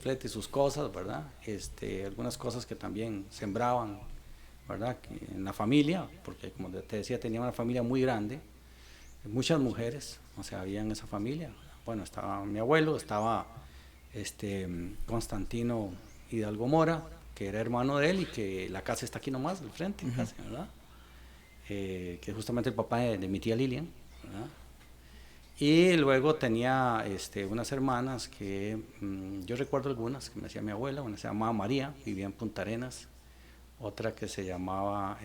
flete sus cosas, ¿verdad? Algunas cosas que también sembraban, ¿verdad? En la familia, porque como te decía, tenía una familia muy grande, muchas mujeres, o sea, había en esa familia. Bueno, estaba mi abuelo, estaba Constantino Hidalgo Mora, que era hermano de él y que la casa está aquí nomás, al frente, casi, ¿verdad? Que es justamente el papá de mi tía Lilian, ¿verdad? Y luego tenía unas hermanas que yo recuerdo algunas que me decía mi abuela, una se llamaba María, vivía en Punta Arenas, otra que se llamaba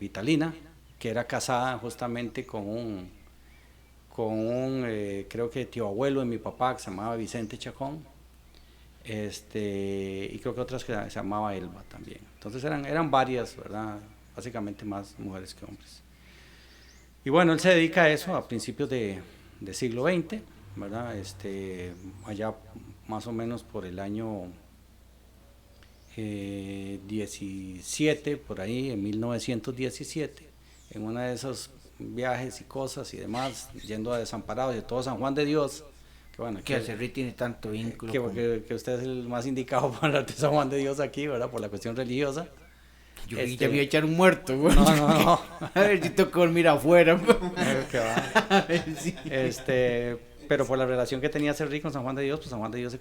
Vitalina, que era casada justamente con un creo que tío abuelo de mi papá que se llamaba Vicente Chacón, y creo que otras que se llamaba Elba también. Entonces eran varias, ¿verdad? Básicamente más mujeres que hombres. Y bueno, él se dedica a eso a principios de siglo XX, ¿verdad? Allá más o menos por el año 17, por ahí, en 1917, en uno de esos viajes y cosas y demás, yendo a Desamparados de todo San Juan de Dios, que bueno, Que Acerrí tiene tanto vínculo con... que usted es el más indicado para hablar de San Juan de Dios aquí, ¿verdad? Por la cuestión religiosa. Yo creí que ya me iba a Este, echar un muerto, güey. no, no, no. A ver si tengo que dormir afuera, güey. Que va. A ver si... Pero por la relación que tenía Cerrí con San Juan de Dios, pues San Juan de Dios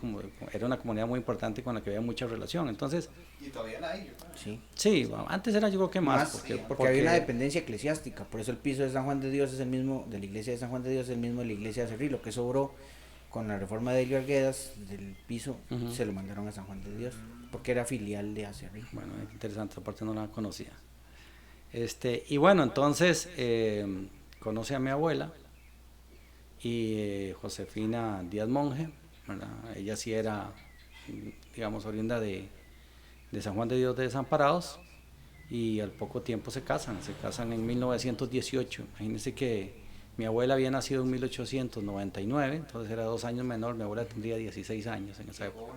era una comunidad muy importante con la que había mucha relación. Entonces, Y todavía la hay, yo creo. Sí. sí, antes era yo creo que más, Más, porque había una dependencia eclesiástica, por eso el piso de San Juan de Dios es el mismo, de la iglesia de San Juan de Dios es el mismo de la iglesia de Acerrí. Lo que sobró con la reforma de Helio Arguedas del piso, se lo mandaron a San Juan de Dios, porque era filial de Acerrí. Bueno, interesante, aparte no la conocía. Y bueno, entonces conoce a mi abuela y Josefina Díaz Monje, ¿verdad? Ella sí era, digamos, oriunda de San Juan de Dios de Desamparados, y al poco tiempo se casan en 1918. Imagínense que mi abuela había nacido en 1899, entonces era 2 años menor, mi abuela tendría 16 años en esa época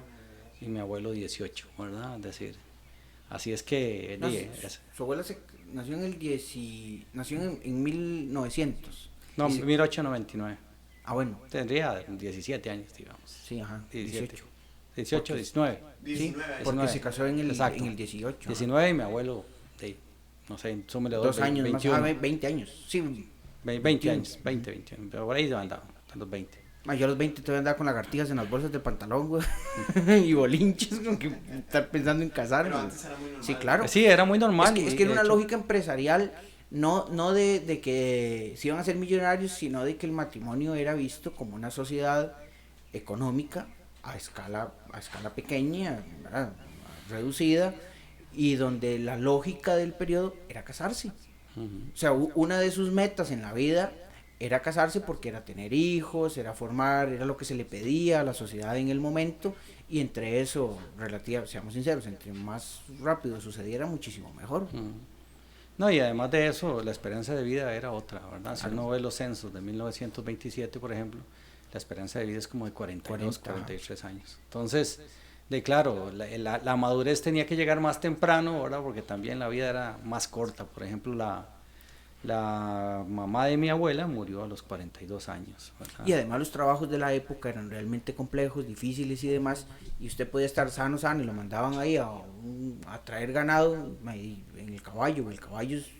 y mi abuelo 18, ¿verdad? Es decir, así es que... No, su abuela nació en el 10, nació en 1900. No, 1899. Ah, bueno. Tendría 17 años, digamos. Sí, ajá. 17. 18, 19. Sí, 19. porque 19. se casó en el, Exacto. en el 18. 19 y mi abuelo, no sé, súmele 2 años 21. más, 20 años. Sí, 20 21. años, 20, 21. Pero por ahí andaba, a los 20. Yo a los 20 todavía andaba con lagartijas en las bolsas del pantalón, güey. Y bolinches, con que estar pensando en casarme. Pero antes era muy normal. Sí, claro. Sí, era muy normal. Es que era de una hecho. lógica empresarial, no de que se iban a ser millonarios, sino de que el matrimonio era visto como una sociedad económica a escala pequeña, ¿verdad? Reducida, y donde la lógica del periodo era casarse. O sea, una de sus metas en la vida era casarse porque era tener hijos, era formar, era lo que se le pedía a la sociedad en el momento, y entre eso, seamos sinceros, entre más rápido sucediera, muchísimo mejor. No, y además de eso, la esperanza de vida era otra, ¿verdad? Si uno ve los censos de 1927, por ejemplo, la esperanza de vida es como de 42, 43 años. Entonces, claro, la madurez tenía que llegar más temprano, ¿verdad? Porque también la vida era más corta. Por ejemplo, la mamá de mi abuela murió a los 42 años, ¿verdad? Y además los trabajos de la época eran realmente complejos, difíciles y demás, y usted podía estar sano, y lo mandaban ahí a traer ganado ahí, en el caballo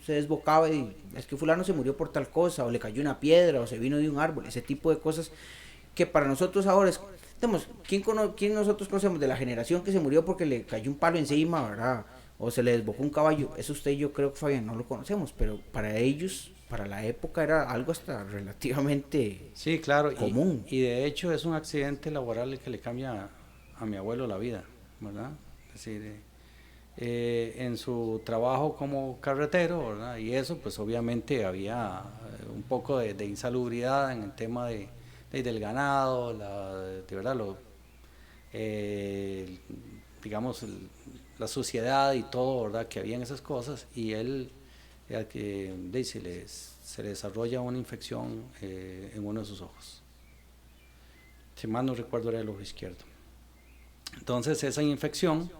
se desbocaba y es que fulano se murió por tal cosa, o le cayó una piedra, o se vino de un árbol, ese tipo de cosas que para nosotros ahora es, digamos, ¿quién nosotros conocemos de la generación que se murió porque le cayó un palo encima, ¿verdad? O se le desbocó un caballo? Eso usted y yo creo que Fabián no lo conocemos, pero para ellos, para la época era algo hasta relativamente sí, claro, común. Y de hecho es un accidente laboral el que le cambia a mi abuelo la vida, ¿verdad? Es decir, en su trabajo como carretero, ¿verdad? Y eso pues obviamente había un poco de insalubridad en el tema del ganado, de verdad, eh, digamos, la suciedad y todo, ¿verdad? Que había en esas cosas, y él se le desarrolla una infección en uno de sus ojos. Si mal no recuerdo era el ojo izquierdo. Entonces esa infección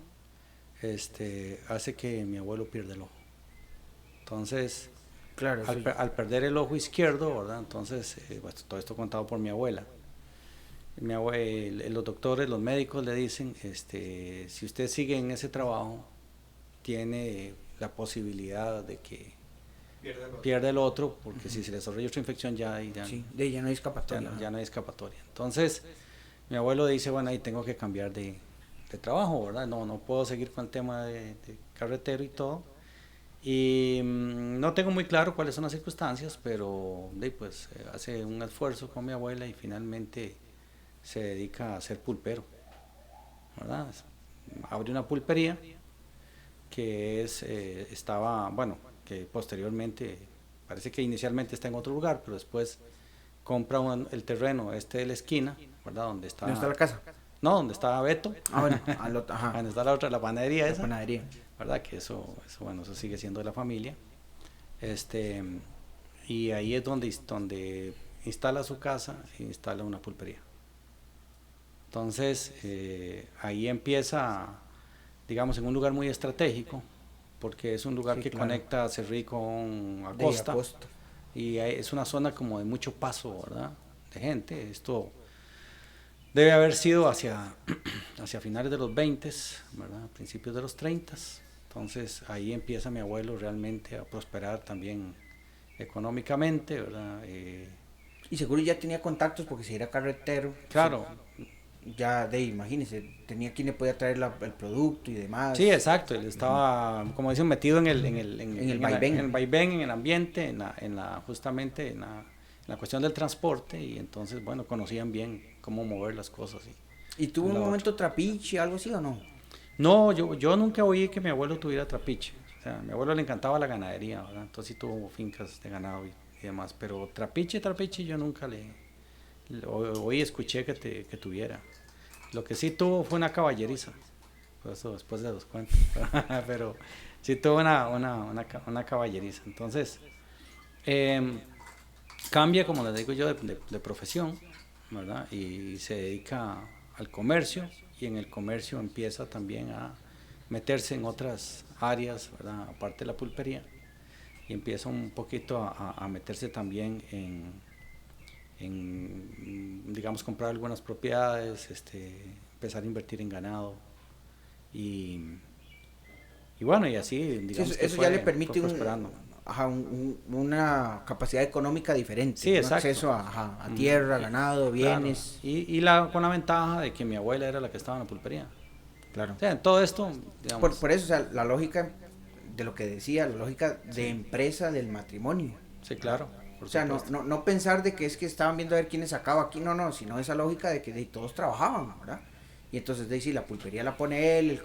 hace que mi abuelo pierda el ojo. Entonces, Claro, al perder el ojo izquierdo, ¿verdad? Entonces, todo esto contado por mi abuela, Los doctores, los médicos le dicen, si usted sigue en ese trabajo, tiene la posibilidad de que pierda el otro, porque si se le desarrolla otra infección sí, ya no hay escapatoria. Ya no hay escapatoria. Entonces, mi abuelo dice, bueno, ahí tengo que cambiar de trabajo, ¿verdad? No puedo seguir con el tema de carretero y todo. Y no tengo muy claro cuáles son las circunstancias, pero pues hace un esfuerzo con mi abuela y finalmente se dedica a ser pulpero, ¿verdad? Abre una pulpería que que posteriormente, parece que inicialmente está en otro lugar, pero después compra el terreno de la esquina, ¿verdad? ¿Dónde está la casa? No, donde está Beto. Bueno, ajá. Donde está la otra, la panadería esa. La panadería. ¿Verdad? Que eso sigue siendo de la familia. Y ahí es donde instala su casa e instala una pulpería. Entonces, ahí empieza, digamos, en un lugar muy estratégico, porque es un lugar que conecta a Cerrí con Acosta. Y es una zona como de mucho paso, ¿verdad? De gente. Esto debe haber sido hacia finales de los 20, ¿verdad? Principios de los 30. Entonces ahí empieza mi abuelo realmente a prosperar también económicamente, ¿verdad? Y seguro ya tenía contactos porque si era carretero. Claro. Ya imagínese, tenía quien le podía traer el producto y demás. Sí, exacto, él estaba, como dicen, metido en el vaivén, en el ambiente, justamente en la cuestión del transporte, y entonces, bueno, conocían bien cómo mover las cosas. ¿Y tuvo un momento trapiche, algo así o no? No, yo nunca oí que mi abuelo tuviera trapiche. O sea, a mi abuelo le encantaba la ganadería, ¿verdad? Entonces sí tuvo fincas de ganado y demás, pero trapiche yo nunca escuché que tuviera. Lo que sí tuvo fue una caballeriza, por eso después de los cuentos, pero sí tuvo una caballeriza. Entonces, cambia, como les digo yo, de profesión, ¿verdad? Y se dedica al comercio, y en el comercio empieza también a meterse en otras áreas, ¿verdad? Aparte de la pulpería, y empieza un poquito a meterse también en, digamos, comprar algunas propiedades, empezar a invertir en ganado, y bueno, y así, digamos, sí, eso ya le permite una capacidad económica diferente. Sí, exacto. Acceso a tierra, ganado, bienes. Claro. Y con la ventaja de que mi abuela era la que estaba en la pulpería. Claro. O sea, en todo esto, digamos. Por eso, o sea, la lógica de lo que decía, la lógica de empresa del matrimonio. Sí, claro. O sea, no pensar de que es que estaban viendo a ver quién sacaba aquí, no, sino esa lógica de que todos trabajaban, ¿verdad? Y entonces sí, la pulpería la pone él, el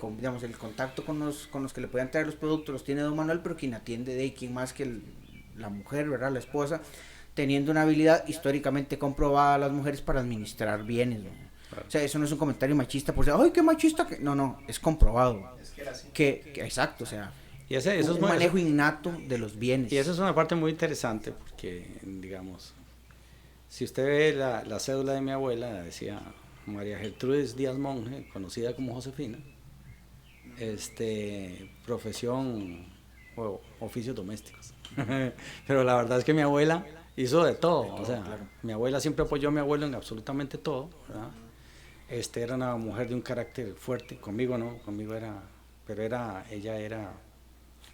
contacto con los que le puedan traer los productos los tiene don Manuel, pero quien atiende quién más que la mujer, ¿verdad? La esposa, teniendo una habilidad históricamente comprobada a las mujeres para administrar bienes, ¿no? Claro. O sea, eso no es un comentario machista por decir, ¡ay, qué machista! No, es comprobado. Es que era así. Exacto, o sea, y eso es un manejo innato de los bienes. Y eso es una parte muy interesante porque, digamos, si usted ve la cédula de mi abuela, decía María Gertrudis Díaz Monge, conocida como Josefina, profesión o oficios domésticos. Pero la verdad es que mi abuela hizo de todo, o sea, claro. Mi abuela siempre apoyó a mi abuelo en absolutamente todo, ¿verdad? Era una mujer de un carácter fuerte, conmigo no, pero ella era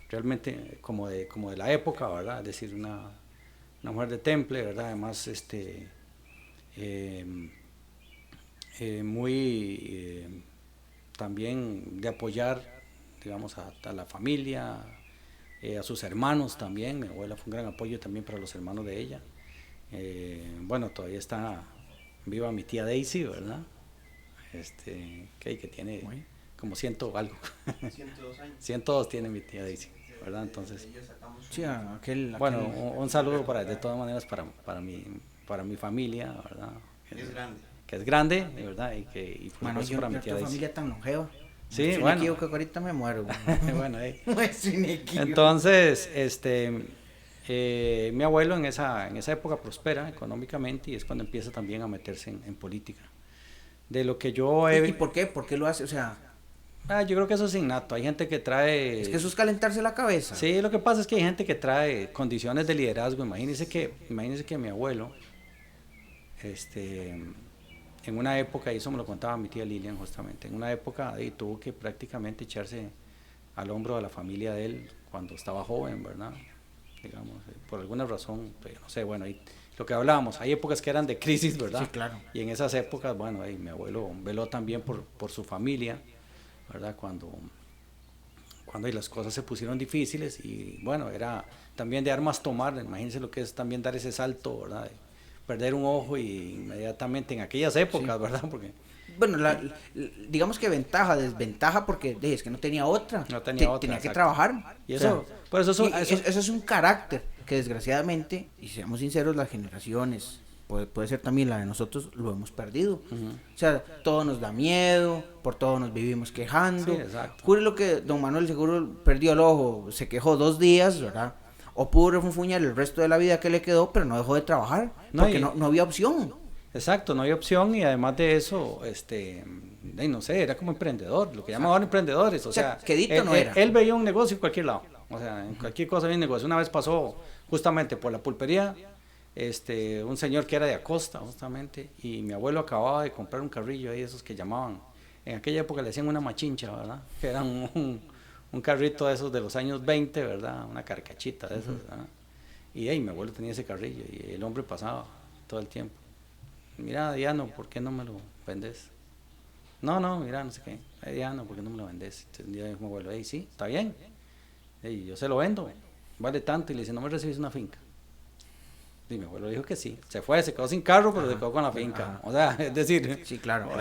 realmente como de la época, ¿verdad? Es decir, una mujer de temple, ¿verdad? Además, muy también de apoyar, digamos, a la familia, a sus hermanos también. Mi abuela fue un gran apoyo también para los hermanos de ella. Bueno, todavía está viva mi tía Daisy, ¿verdad? Que tiene como 100 algo. 102 años. 102 tiene mi tía Daisy, ¿verdad? Entonces, sí, bueno, un saludo de todas maneras para mi familia, ¿verdad? Que es grande, ¿verdad? Y por bueno, yo para mi tía Daisy. Familia tan longeva. Sí, bueno. Me equivoco que ahorita me muero. Bueno, entonces, mi abuelo en esa época prospera económicamente y es cuando empieza también a meterse en política. De lo que yo he... ¿Y por qué? ¿Por qué lo hace? O sea... yo creo que eso es innato. Hay gente que trae... Es que eso es calentarse la cabeza. Sí, lo que pasa es que hay gente que trae condiciones de liderazgo. Imagínense que mi abuelo en una época, y eso me lo contaba mi tía Lilian justamente, en una época tuvo que prácticamente echarse al hombro de la familia de él cuando estaba joven, ¿verdad? Digamos, por alguna razón, no sé, bueno, ahí, lo que hablábamos, hay épocas que eran de crisis, ¿verdad? Sí, claro. Y en esas épocas, bueno, mi abuelo veló también por su familia, ¿verdad? Cuando las cosas se pusieron difíciles y bueno, era también de armas tomar, imagínense lo que es también dar ese salto, ¿verdad? De perder un ojo y inmediatamente en aquellas épocas, sí. ¿Verdad? Porque bueno, digamos que ventaja, desventaja, porque es que no tenía otra. No tenía otra. Tenía que trabajar. Y eso, por eso es un carácter que desgraciadamente, y seamos sinceros, las generaciones, puede ser también la de nosotros, lo hemos perdido. O sea, todo nos da miedo, por todo nos vivimos quejando. Sí, exacto. Jure lo que don Manuel seguro perdió el ojo, se quejó 2 días, ¿verdad? O pudo refunfuñar el resto de la vida que le quedó, pero no dejó de trabajar, porque no había opción. Exacto, no hay opción y además de eso, no sé, era como emprendedor, lo que llaman ahora emprendedores, o sea, quedito no era. Él veía un negocio en cualquier lado, o sea, en cualquier cosa había un negocio. Una vez pasó justamente por la pulpería, un señor que era de Acosta, justamente, y mi abuelo acababa de comprar un carrillo ahí, esos que llamaban, en aquella época le decían una machincha, ¿verdad? Que era un carrito de esos de los años 20, ¿verdad? Una carcachita de esos, ¿verdad? Y mi abuelo tenía ese carrillo y el hombre pasaba todo el tiempo. Mira, Diano, ¿por qué no me lo vendes? No, mira, no sé qué. Diano, ¿por qué no me lo vendes? Entonces un día dijo mi abuelo, sí, está bien. Yo se lo vendo, vale tanto. Y le dice, ¿no me recibes una finca? Y mi abuelo dijo que sí. Se fue, se quedó sin carro, pero se quedó con la finca. O sea, es decir... Sí, claro.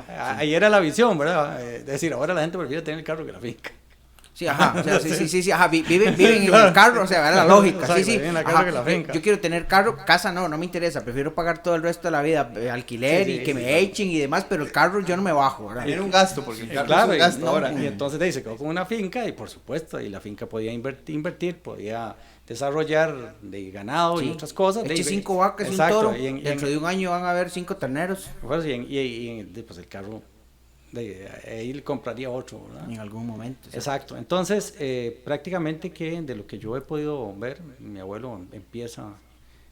Ahí era la visión, ¿verdad? Es decir, ahora la gente prefiere tener el carro que la finca. Sí, ajá, o sea, sí, ajá, viven claro. En el carro, o sea, era la lógica, exacto, sí, ajá, yo quiero tener carro, casa no me interesa, prefiero pagar todo el resto de la vida, alquiler y que me echen y demás, pero el carro yo no me bajo, ¿verdad? Tener un gasto, porque el carro claro, es un gasto ahora. Y entonces se quedó con una finca y por supuesto, y la finca podía invertir, podía desarrollar de ganado y otras cosas. Eche 5 vacas y un toro, dentro de un año van a haber 5 terneros. Pues, pues el carro... él compraría otro, ¿verdad? En algún momento. Exacto. Entonces, prácticamente que de lo que yo he podido ver, mi abuelo empieza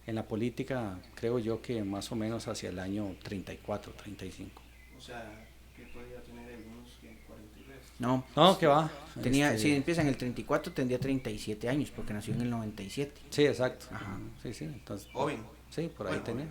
en la política, creo yo que más o menos hacia el año 34, 35. O sea, ¿qué podría tener algunos que 43? No, ¿qué va? Si empieza en el 34, tendría 37 años, porque nació en el 97. Sí, exacto. Ajá. Sí, entonces... Joven. Sí, por ahí tenía.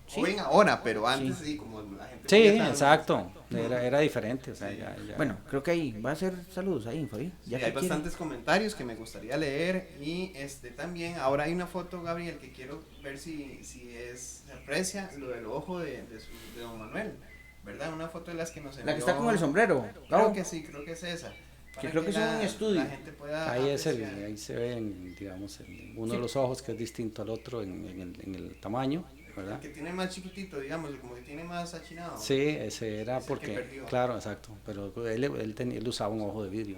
Joven ahora, pero antes sí, como la gente... Sí, exacto. Era diferente, o sea, ya. Bueno, creo que ahí va a ser saludos ahí, Fabi. Sí, hay bastantes comentarios que me gustaría leer y también, ahora hay una foto, Gabriel, que quiero ver si se aprecia lo del ojo de don Manuel, ¿verdad? Una foto de las que nos envió. La que está con el sombrero. Creo que sí, creo que es esa. Que creo que es un estudio. La gente pueda ahí se ve, digamos, uno de los ojos que es distinto al otro en el tamaño, ¿verdad? El que tiene más chiquitito, digamos, como que tiene más achinado. Sí, ese era porque, claro, exacto, pero él usaba un ojo de vidrio.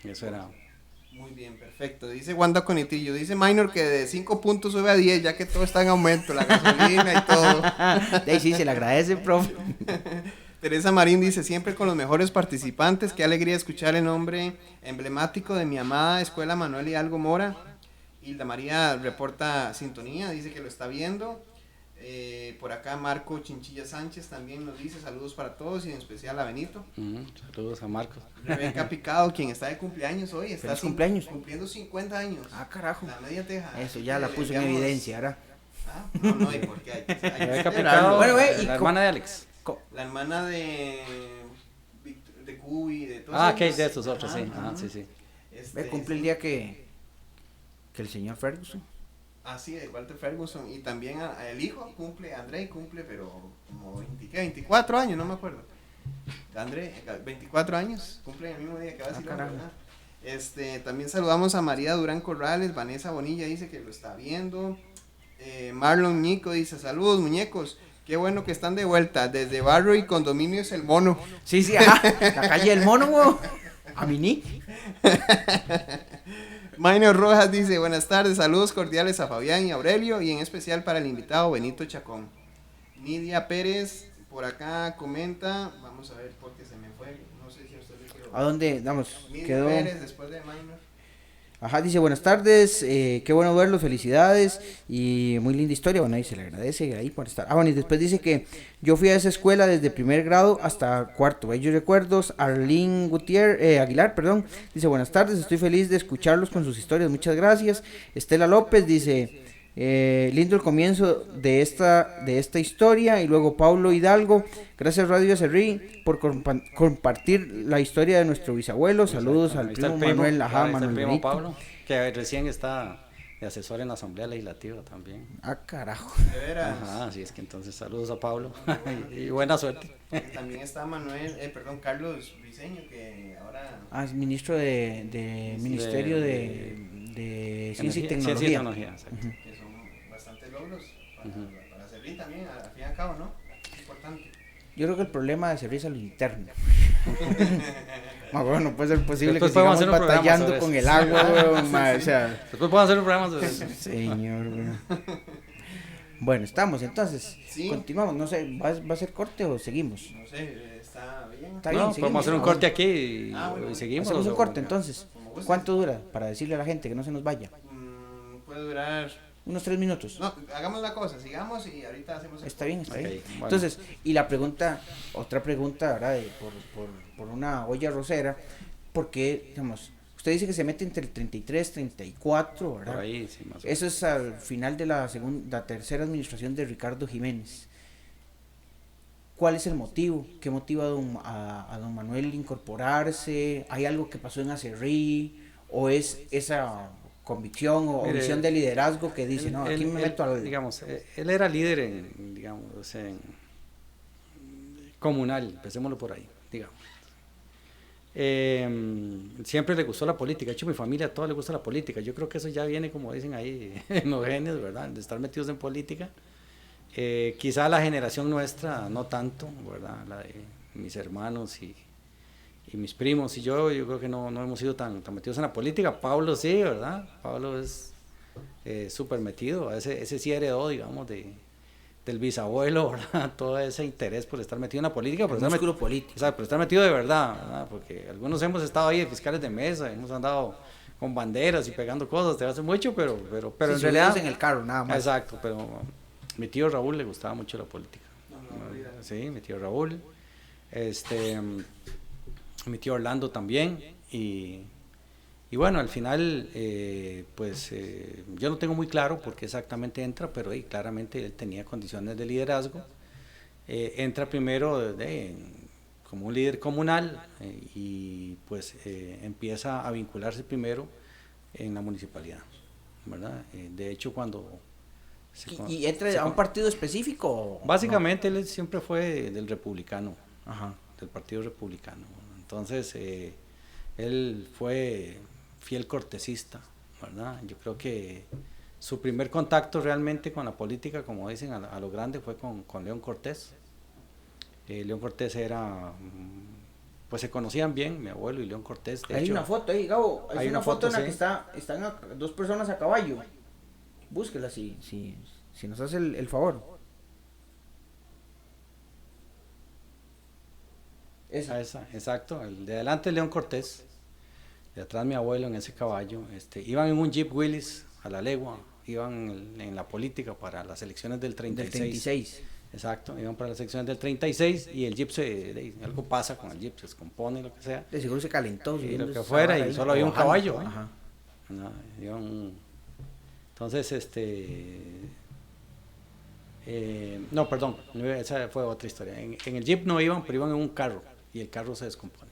Eso era. Muy bien, perfecto. Dice Wanda Conitillo, dice Minor que de 5 puntos sube a 10, ya que todo está en aumento, la gasolina y todo. Sí, se le agradece, profe. Teresa Marín dice, siempre con los mejores participantes, qué alegría escuchar el nombre emblemático de mi amada Escuela Manuel Hidalgo Mora. Hilda María reporta sintonía, dice que lo está viendo. Por acá Marco Chinchilla Sánchez también nos dice saludos para todos y en especial a Benito. Saludos a Marcos. Rebeca Picado, quien está de cumpleaños hoy, está cumpliendo 50 años. Ah, carajo. La media teja. Eso ya la puso en evidencia, ¿verdad? No, ¿y por qué hay Rebeca Picado, bueno, la hermana de Alex. La hermana de Cubi, de todos. Ah, que de estos otros, sí. Sí. Cumple el día que el señor Ferguson. Sí, de Walter Ferguson. Y también el hijo cumple, André cumple, pero como 24 años, no me acuerdo. André, 24 años, cumple el mismo día que va a decir, ¿verdad? También saludamos a María Durán Corrales, Vanessa Bonilla dice que lo está viendo. Marlon Nico dice, saludos muñecos. Qué bueno que están de vuelta, desde Barrio y Condominios El Mono. Sí, la calle El Mono, güey. A Mini. Minor Rojas dice, buenas tardes, saludos cordiales a Fabián y Aurelio y en especial para el invitado Benito Chacón. Nidia Pérez por acá comenta, vamos a ver porque se me fue, no sé si a usted le quedó. ¿A dónde? Vamos, Nidia quedó. Pérez después de Minor. Ajá, dice, buenas tardes, qué bueno verlos, felicidades y muy linda historia, bueno, ahí se le agradece ahí por estar. Ah, bueno, y después dice que yo fui a esa escuela desde primer grado hasta cuarto, bellos recuerdos. Arlene Aguilar, perdón, dice, buenas tardes, estoy feliz de escucharlos con sus historias, muchas gracias. Estela López dice, lindo el comienzo de esta historia. Y luego Paulo Hidalgo, gracias Radio Acerrí por compartir la historia de nuestro bisabuelo. Saludos al Ahí está primo Manuel, ajá, ahí está el Manuel primo Benito. Pablo, que recién está de asesor en la Asamblea Legislativa también. Ah, carajo. De veras. Ajá, así es que entonces saludos a Pablo y buena suerte. También está Carlos Briceño, que ahora... Ah, es ministro de Ministerio de Ciencia y Tecnología. Ciencia y Tecnología, exacto. que son bastantes logros para servir también, al fin y al cabo, ¿no? Es importante. Yo creo que el problema de servicio a lo interno. Bueno, no puede ser posible Después que podemos sigamos hacer un programa batallando sobre con eso. el agua, weón, ma, o sea, Después podemos hacer un programa sobre eso. señor, weón. Bueno, estamos, entonces, Sí. continuamos, no sé, ¿va a ser corte o seguimos? No sé, está bien. Está No, bien, podemos seguimos. hacer un corte aquí y, bueno. y seguimos. Hacemos un o- corte entonces. Como gustes. ¿Cuánto dura? Para decirle a la gente que no se nos vaya. Puede durar... Unos 3 minutos. No, hagamos la cosa, sigamos y ahorita hacemos... Está bien, está Ok, bien. bueno. Entonces, y la pregunta, otra pregunta, ¿verdad? Por una olla rosera, porque, digamos, usted dice que se mete entre el 33, 34, ¿verdad? Por ahí, sí, más o menos. Eso es al final de la tercera administración de Ricardo Jiménez. ¿Cuál es el motivo? ¿Qué motiva a don Manuel incorporarse? ¿Hay algo que pasó en Acerrí? ¿O es esa convicción o Mire, visión de liderazgo que dice, no, aquí me meto al... Digamos, él era líder comunal, empecémoslo por ahí, digamos. Siempre le gustó la política, de hecho mi familia a todos les gusta la política, yo creo que eso ya viene, como dicen ahí, en los genes, ¿verdad? De estar metidos en política. Quizá la generación nuestra no tanto, ¿verdad? La de mis hermanos y mis primos y yo creo que no hemos sido tan metidos en la política. Pablo sí, ¿verdad? Pablo es súper metido, ese sí heredó, digamos, del bisabuelo, ¿verdad? Todo ese interés por estar metido en la política, pero músculo político. o sea, pero estar metido de verdad, ¿verdad? Porque algunos hemos estado ahí de fiscales de mesa, hemos andado con banderas y pegando cosas, te hace mucho, pero Sí, en realidad... en el carro, nada más. Exacto, pero mi tío Raúl le gustaba mucho la política. Sí, mi tío Raúl, mi tío Orlando también, y bueno, al final, yo no tengo muy claro por qué exactamente entra, pero claramente él tenía condiciones de liderazgo. Entra primero como un líder comunal y pues empieza a vincularse primero en la municipalidad, ¿verdad? De hecho, cuando... ¿Y entra a un partido específico? ¿O Básicamente él siempre fue del republicano, Ajá. del partido republicano. Entonces, él fue fiel cortesista, ¿verdad? Yo creo que su primer contacto realmente con la política, como dicen, a lo grande, fue con León Cortés. León Cortés era, pues se conocían bien, mi abuelo y León Cortés. De Hay hecho, una foto ahí, Gabo. Hay una foto en la sí. que están dos personas a caballo. Búsquela si nos hace el favor. Esa. Exacto, el de adelante es León Cortés, de atrás mi abuelo en ese caballo. Iban en un Jeep Willys a la legua, iban en la política para las elecciones del 36. Del 36. Exacto, iban para las elecciones del 36 y el Jeep algo pasa con el Jeep, se descompone, lo que sea. De seguro se calentó. Y lo que fuera, y solo había un caballo. Ajá. No, entonces, no, perdón, esa fue otra historia. En el Jeep no iban, pero iban en un carro y el carro se descompone,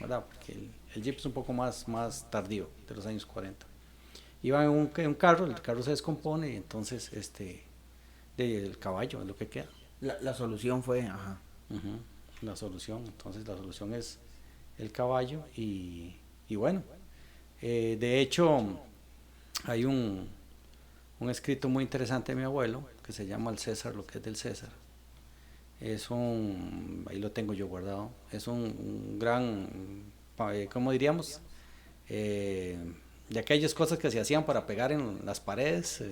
¿verdad? Porque el Jeep es un poco más tardío, de los años 40. Iban en un carro, el carro se descompone y entonces el caballo es lo que queda. La solución fue, ajá. La solución, entonces la solución es el caballo y bueno, de hecho hay un escrito muy interesante de mi abuelo que se llama El César, lo que es del César. Ahí lo tengo yo guardado, es un gran, ¿cómo diríamos? De aquellas cosas que se hacían para pegar en las paredes,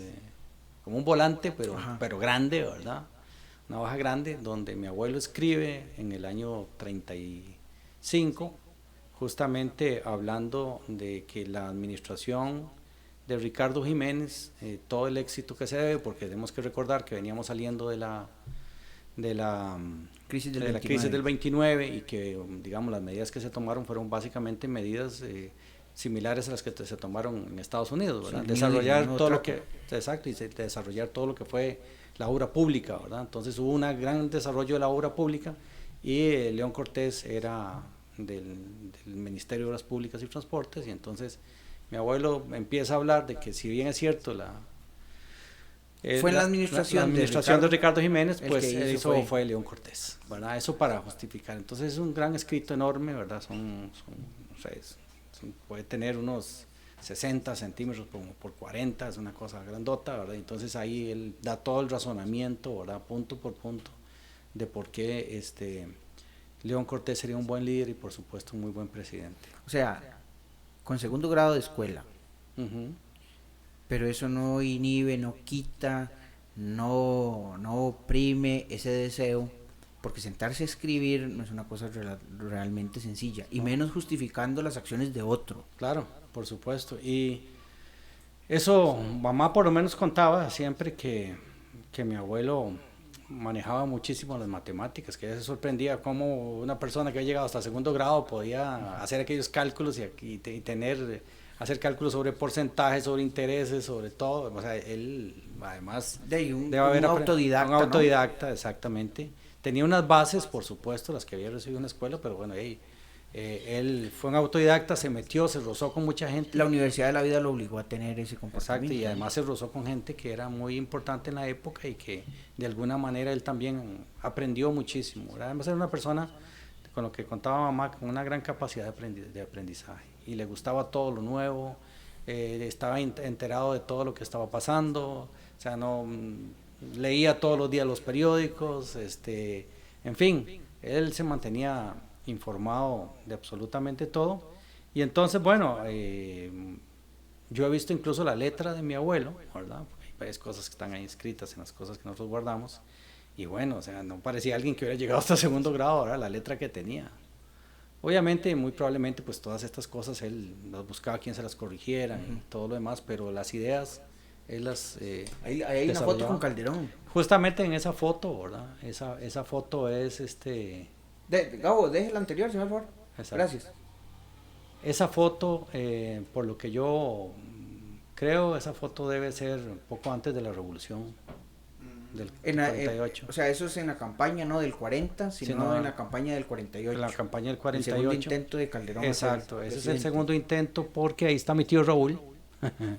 como un volante, pero grande, ¿verdad? Una hoja grande, donde mi abuelo escribe en el año 35, justamente hablando de que la administración de Ricardo Jiménez, todo el éxito que se debe, porque tenemos que recordar que veníamos saliendo de la crisis del 29 y que, digamos, las medidas que se tomaron fueron básicamente medidas similares a las que se tomaron en Estados Unidos, ¿verdad? Desarrollar todo lo que, exacto, y desarrollar todo lo que fue la obra pública, ¿verdad? Entonces hubo un gran desarrollo de la obra pública y León Cortés era del Ministerio de Obras Públicas y Transportes, y entonces mi abuelo empieza a hablar de que si bien es cierto fue la administración de Ricardo Jiménez, pues eso fue León Cortés, ¿verdad? Eso para justificar. Entonces es un gran escrito enorme, ¿verdad? Puede tener unos 60 centímetros por 40, es una cosa grandota, ¿verdad? Entonces ahí él da todo el razonamiento, ¿verdad? Punto por punto, de por qué León Cortés sería un buen líder y por supuesto un muy buen presidente. O sea, con segundo grado de escuela. Pero eso no inhibe, no quita, no oprime ese deseo, porque sentarse a escribir no es una cosa realmente sencilla, y menos justificando las acciones de otro. Claro, por supuesto, y eso mamá por lo menos contaba siempre que mi abuelo manejaba muchísimo las matemáticas, que ella se sorprendía cómo una persona que había llegado hasta segundo grado podía hacer aquellos cálculos y hacer cálculos sobre porcentajes, sobre intereses, sobre todo. O sea, él además un autodidacta. Un autodidacta, ¿no? Exactamente. Tenía unas bases, por supuesto, las que había recibido en la escuela, pero bueno, él fue un autodidacta, se metió, se rozó con mucha gente. La Universidad de la Vida lo obligó a tener ese comportamiento. Exacto, y además se rozó con gente que era muy importante en la época y que de alguna manera él también aprendió muchísimo. Además era una persona, con lo que contaba mamá, con una gran capacidad de aprendizaje, y le gustaba todo lo nuevo, estaba enterado de todo lo que estaba pasando, o sea, no leía todos los días los periódicos, en fin, él se mantenía informado de absolutamente todo. Y entonces, bueno, yo he visto incluso la letra de mi abuelo, ¿verdad? Hay varias cosas que están ahí escritas en las cosas que nosotros guardamos, y bueno, o sea, no parecía alguien que hubiera llegado hasta segundo grado, ¿verdad? La letra que tenía. Obviamente, muy probablemente, pues todas estas cosas él las buscaba quien se las corrigiera y todo lo demás, pero las ideas él las hay una foto con Calderón. Justamente en esa foto, ¿verdad? Esa foto es Gabo, deje la anterior, señor, por favor. Exacto. Gracias. Esa foto, por lo que yo creo, esa foto debe ser poco antes de la revolución del 48. O sea, eso es en la campaña, no del 40, sino en la campaña del 48. En la campaña del 48. El segundo intento de Calderón. Exacto, ese es el segundo intento, porque ahí está mi tío Raúl.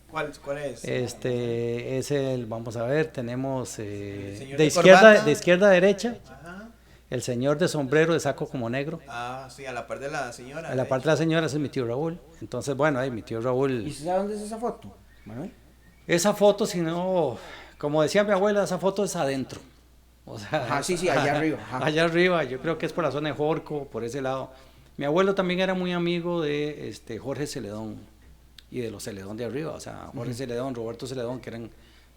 ¿Cuál es? Es el, vamos a ver, tenemos de izquierda a derecha. Ajá. El señor de sombrero de saco como negro. Ah, sí, a la par de la señora. A la par de la señora, ese es mi tío Raúl. Entonces, bueno, ahí mi tío Raúl. ¿Y sabe dónde es esa foto, Manuel? Esa foto, si no, como decía mi abuela, esa foto es adentro. O sea, ajá, sí, allá arriba. Ajá. Allá arriba, yo creo que es por la zona de Jorco, por ese lado. Mi abuelo también era muy amigo de Jorge Celedón y de los Celedón de arriba, o sea, Jorge Celedón, Roberto Celedón, que eran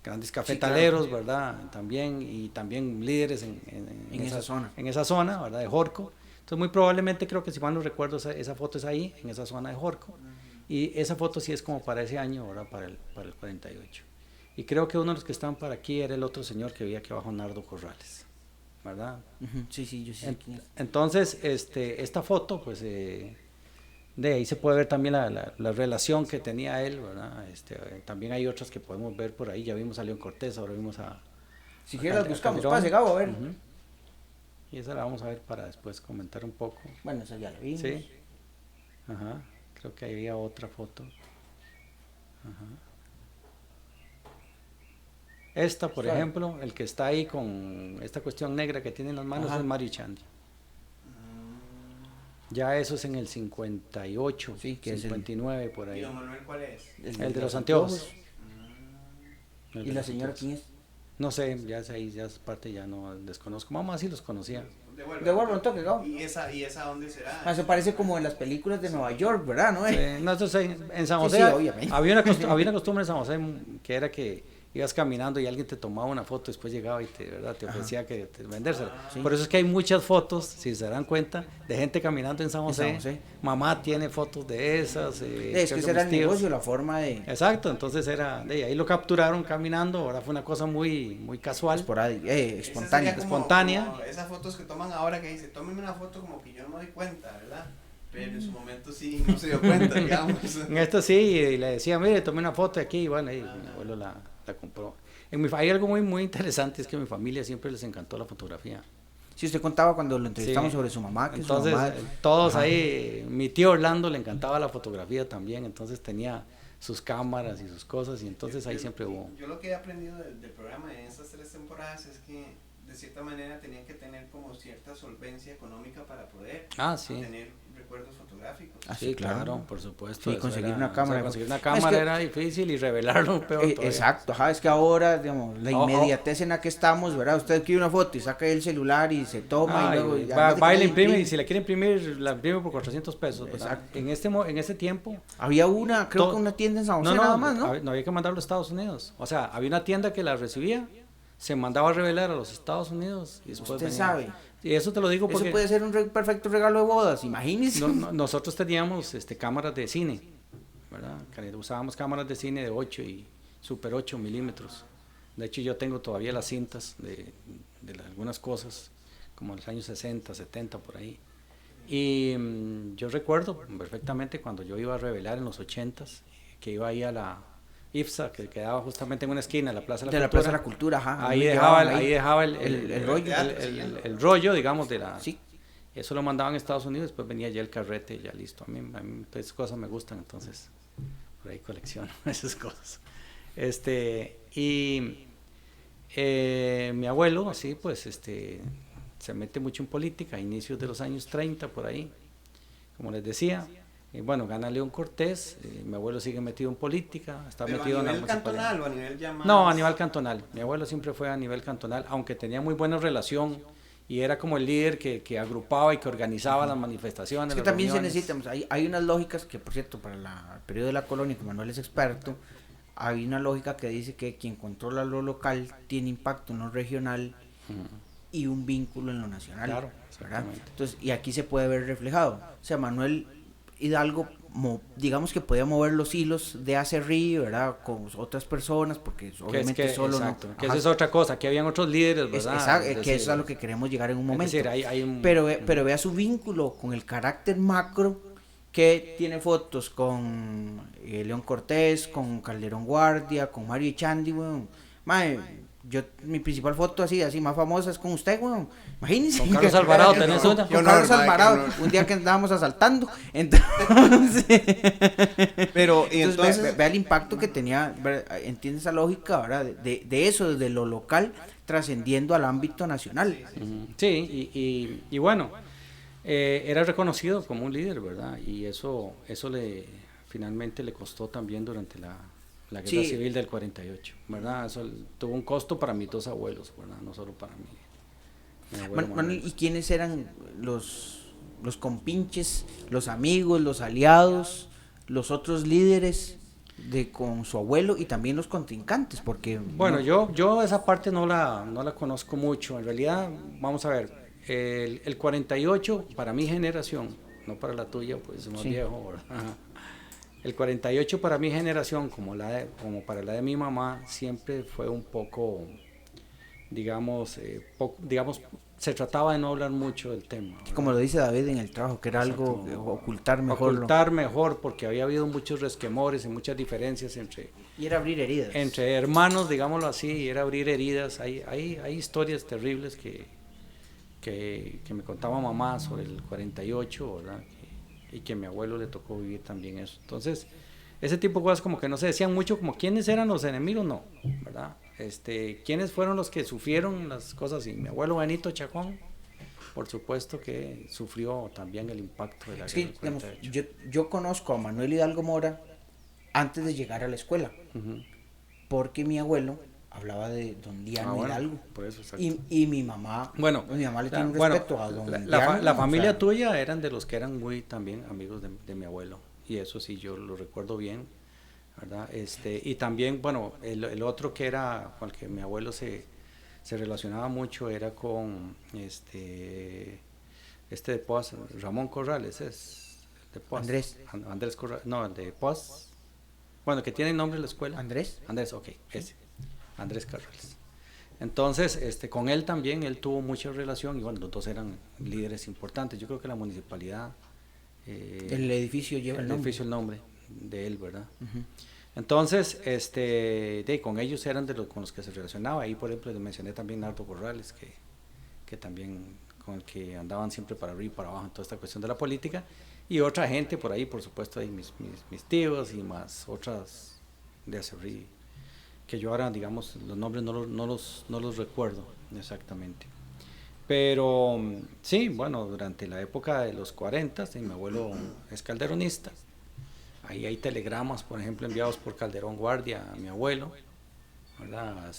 grandes cafetaleros, sí, claro, ¿verdad? También, y también líderes en esa zona. En esa zona, ¿verdad? De Jorco. Entonces, muy probablemente, creo que si mal no recuerdo, esa foto es ahí, en esa zona de Jorco. Y esa foto sí es como para ese año, ¿verdad? Para el 48. Y creo que uno de los que estaban para aquí era el otro señor que vivía aquí abajo, Nardo Corrales, ¿verdad? Sí, yo sé quién es. Entonces, esta foto, pues, de ahí se puede ver también la relación que tenía él, ¿verdad? También hay otras que podemos ver por ahí, ya vimos a León Cortés, ahora vimos a... Si quieres las buscamos, pase, Gabo, a ver. Y esa la vamos a ver para después comentar un poco. Bueno, esa ya la vimos. Sí. Ajá, creo que había otra foto. Ajá. Esta, por ejemplo, el que está ahí con esta cuestión negra que tiene en las manos, es Mario Chandi. Ya eso es en el 58, sí, que 59 por ahí. ¿Y don Manuel cuál es? El de los anteojos. ¿Y la señora quién es? No sé, ya es parte, ya no desconozco. Mamá sí los conocía. Devuelvo un toque, Gabo. ¿Y esa dónde será? Ah, se parece como en las películas de Nueva York, ¿verdad? ¿No? Sí, no, entonces en San José sí, obviamente. había una costumbre en San José que era que ibas caminando y alguien te tomaba una foto, después llegaba y ¿verdad? Te ofrecía que vendérsela. Sí. Por eso es que hay muchas fotos, si se dan cuenta, de gente caminando en San José. San José. Mamá tiene fotos de esas. Es que ese era el negocio, la forma de... Exacto, entonces ahí lo capturaron caminando, ahora fue una cosa muy, muy casual. Espontánea. Como esas fotos que toman ahora que dice, tómeme una foto como que yo no me doy cuenta, ¿verdad? Pero en su momento sí no se dio cuenta, digamos. En esto sí, y le decía, mire, tome una foto aquí, y bueno, y mi abuelo la compró. Hay algo muy, muy interesante, es que a mi familia siempre les encantó la fotografía. Sí, usted contaba cuando lo entrevistamos Sí. sobre su mamá, que Entonces, su mamá... todos Ajá. ahí, mi tío Orlando le encantaba la fotografía también, entonces tenía sus cámaras y sus cosas, y entonces ahí siempre hubo. Yo lo que he aprendido del programa en estas 3 temporadas es que de cierta manera tenían que tener como cierta solvencia económica para poder Sí. tener recuerdos fotográficos. Sí, claro, por supuesto. Sí, eso conseguir era- una cámara. conseguir una Es cámara que- era difícil y revelarlo peor todavía. Exacto, es que ahora, digamos, la Ojo. inmediatez en la que estamos, ¿verdad? Usted quiere una foto y saca el celular y se toma y luego... Va y la imprime, y si la quiere imprimir, la imprime por 400 pesos. ¿verdad? Exacto. En este tiempo, Había una, creo To- que una tienda en San José nada más, ¿no? no había que mandarlo a Estados Unidos. O sea, había una tienda que la recibía, se mandaba a revelar a los Estados Unidos y después Usted venía. sabe. Y eso te lo digo porque Eso puede ser un perfecto regalo de bodas, imagínese. nosotros teníamos cámaras de cine, ¿verdad? Usábamos cámaras de cine de 8 y super 8 milímetros. De hecho, yo tengo todavía las cintas de algunas cosas, como en los años 60, 70, por ahí. Y yo recuerdo perfectamente cuando yo iba a revelar en los 80s, que iba ahí a la IFSA, que quedaba justamente en una esquina de la Plaza De la Plaza de la Cultura, ajá. Ahí me dejaba, llevaban ahí dejaba el rollo. el rollo, digamos, de la... Sí. Eso lo mandaban a Estados Unidos, después venía ya el carrete y ya listo. A mí esas cosas me gustan, entonces por ahí colecciono esas cosas. Mi abuelo, así pues, se mete mucho en política a inicios de los años 30, por ahí, como les decía. Bueno, gana León Cortés, mi abuelo sigue metido en política, está ¿Pero metido a en la nivel municipalidad. cantonal o a nivel ya más? No, a nivel cantonal. Mi abuelo siempre fue a nivel cantonal, aunque tenía muy buena relación y era como el líder que agrupaba y que organizaba las manifestaciones. Es que las también se reuniones. necesita, hay unas lógicas que, por cierto, para el periodo de la colonia, que Manuel es experto, hay una lógica que dice que quien controla lo local tiene impacto en lo regional y un vínculo en lo nacional. Claro, ¿verdad? exactamente. Entonces, y aquí se puede ver reflejado. O sea, Manuel Hidalgo, digamos que podía mover los hilos de Acerrí, ¿verdad? Con otras personas, porque obviamente solo exacto, no. que Ajá. esa es otra cosa, que habían otros líderes, ¿verdad? Exacto, Es que decir, eso es a lo que queremos llegar en un momento. Es decir, hay un... Pero vea su vínculo con el carácter macro, que tiene fotos con León Cortés, con Calderón Guardia, con Mario Echandi, weón. Mae, mi principal foto así más famosa es con usted, weón. Imagínese. Con Carlos Alvarado, ¿tenés no, una? yo Con no, Carlos mae, Alvarado, qué honor. un día que andábamos asaltando. Entonces, Pero, y entonces entonces, vea el impacto que tenía, entiende esa lógica, ¿verdad? De eso, desde lo local, trascendiendo al ámbito nacional. Sí, y bueno, era reconocido como un líder, ¿verdad? Y eso finalmente le costó también durante la guerra Sí. civil del 48, ¿verdad? Eso tuvo un costo para mis dos abuelos, ¿verdad? No solo para mí. Mi abuelo Manuel. ¿Y quiénes eran los compinches, los amigos, los aliados, los otros líderes con su abuelo y también los contrincantes? Porque Bueno, yo esa parte no la conozco mucho. En realidad, vamos a ver, el 48 para mi generación, no para la tuya, pues es más Sí. viejo, ¿verdad? Ajá. El 48 para mi generación, como para la de mi mamá, siempre fue un poco, digamos, se trataba de no hablar mucho del tema, ¿verdad? como lo dice David en el trabajo, que era algo Exacto. ocultar mejor. Ocultar mejor, porque había habido muchos resquemores y muchas diferencias Y era abrir heridas. entre hermanos, digámoslo así, y era abrir heridas. Hay historias terribles que me contaba mamá sobre el 48, ¿verdad? Y que a mi abuelo le tocó vivir también eso. Entonces, ese tipo de cosas como que no se decían mucho, como quiénes eran los enemigos, no, ¿verdad? Quiénes fueron los que sufrieron las cosas. Y mi abuelo Benito Chacón, por supuesto que sufrió también el impacto de la Es guerra que, del digamos, 48. yo conozco a Manuel Hidalgo Mora antes de llegar a la escuela, Ujú. porque mi abuelo hablaba de don Diano Bueno, Hidalgo. por eso, exacto. Y mi mamá, Bueno, mi mamá le la- tiene un bueno, respeto a don la Diano, familia o sea, tuya eran de los que eran muy también amigos de mi abuelo, y eso sí yo lo recuerdo bien. ¿verdad? Y también, bueno, el otro que era, con el que mi abuelo se relacionaba mucho era con de Poz, Ramón Corrales es, de Poz. Andrés. Andrés Corrales, no, el de Poz, bueno, que tiene nombre en la escuela. Andrés. Andrés, ok, ese, Andrés Corrales. Entonces, con él también, él tuvo mucha relación y bueno, los dos eran líderes importantes. Yo creo que la municipalidad... el edificio lleva el nombre. El nombre de él, ¿verdad? Uh-huh. Entonces, con ellos eran con los que se relacionaba. Ahí, por ejemplo, les mencioné también Nardo Corrales, que también con el que andaban siempre para arriba y para abajo en toda esta cuestión de la política. Y otra gente por ahí, por supuesto, ahí mis tíos y más otras de Acerrí, que yo ahora, digamos, los nombres no los recuerdo exactamente. Pero sí, bueno, durante la época de los 40, mi abuelo es calderonista. Ahí hay telegramas, por ejemplo, enviados por Calderón Guardia a mi abuelo, ¿verdad?